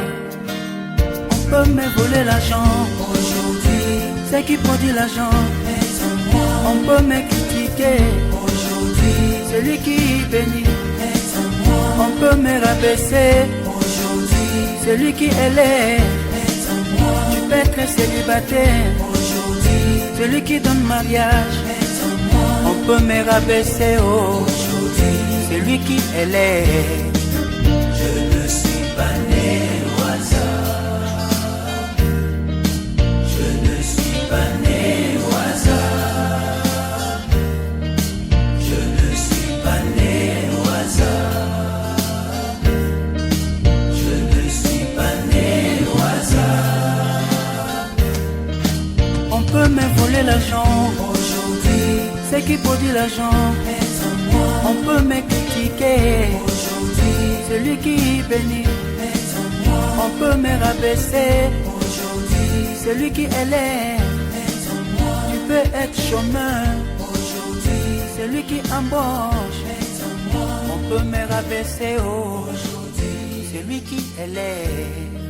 On peut me voler l'argent aujourd'hui. Ce qui produit l'argent est en moi. On peut me critiquer aujourd'hui. Celui qui bénit est en moi. On peut me rabaisser aujourd'hui. Celui qui élève est en moi. Tu peux être célibataire aujourd'hui. Celui qui donne mariage est en moi. On peut me rabaisser aujourd'hui. Celui qui élève. Je ne suis pas né au hasard. Je ne suis pas né au hasard. Je ne suis pas né au hasard. Je ne suis pas né au hasard. On peut me voler l'argent aujourd'hui. Ce qui produit l'argent est en moi. On peut me critiquer aujourd'hui. Celui qui bénit est en moi. On peut me rabaisser aujourd'hui. Celui qui élève est en moi. Tu peux être chômeur lui qui embauche. On peut me rabaisser, oh, c'est lui qui élève.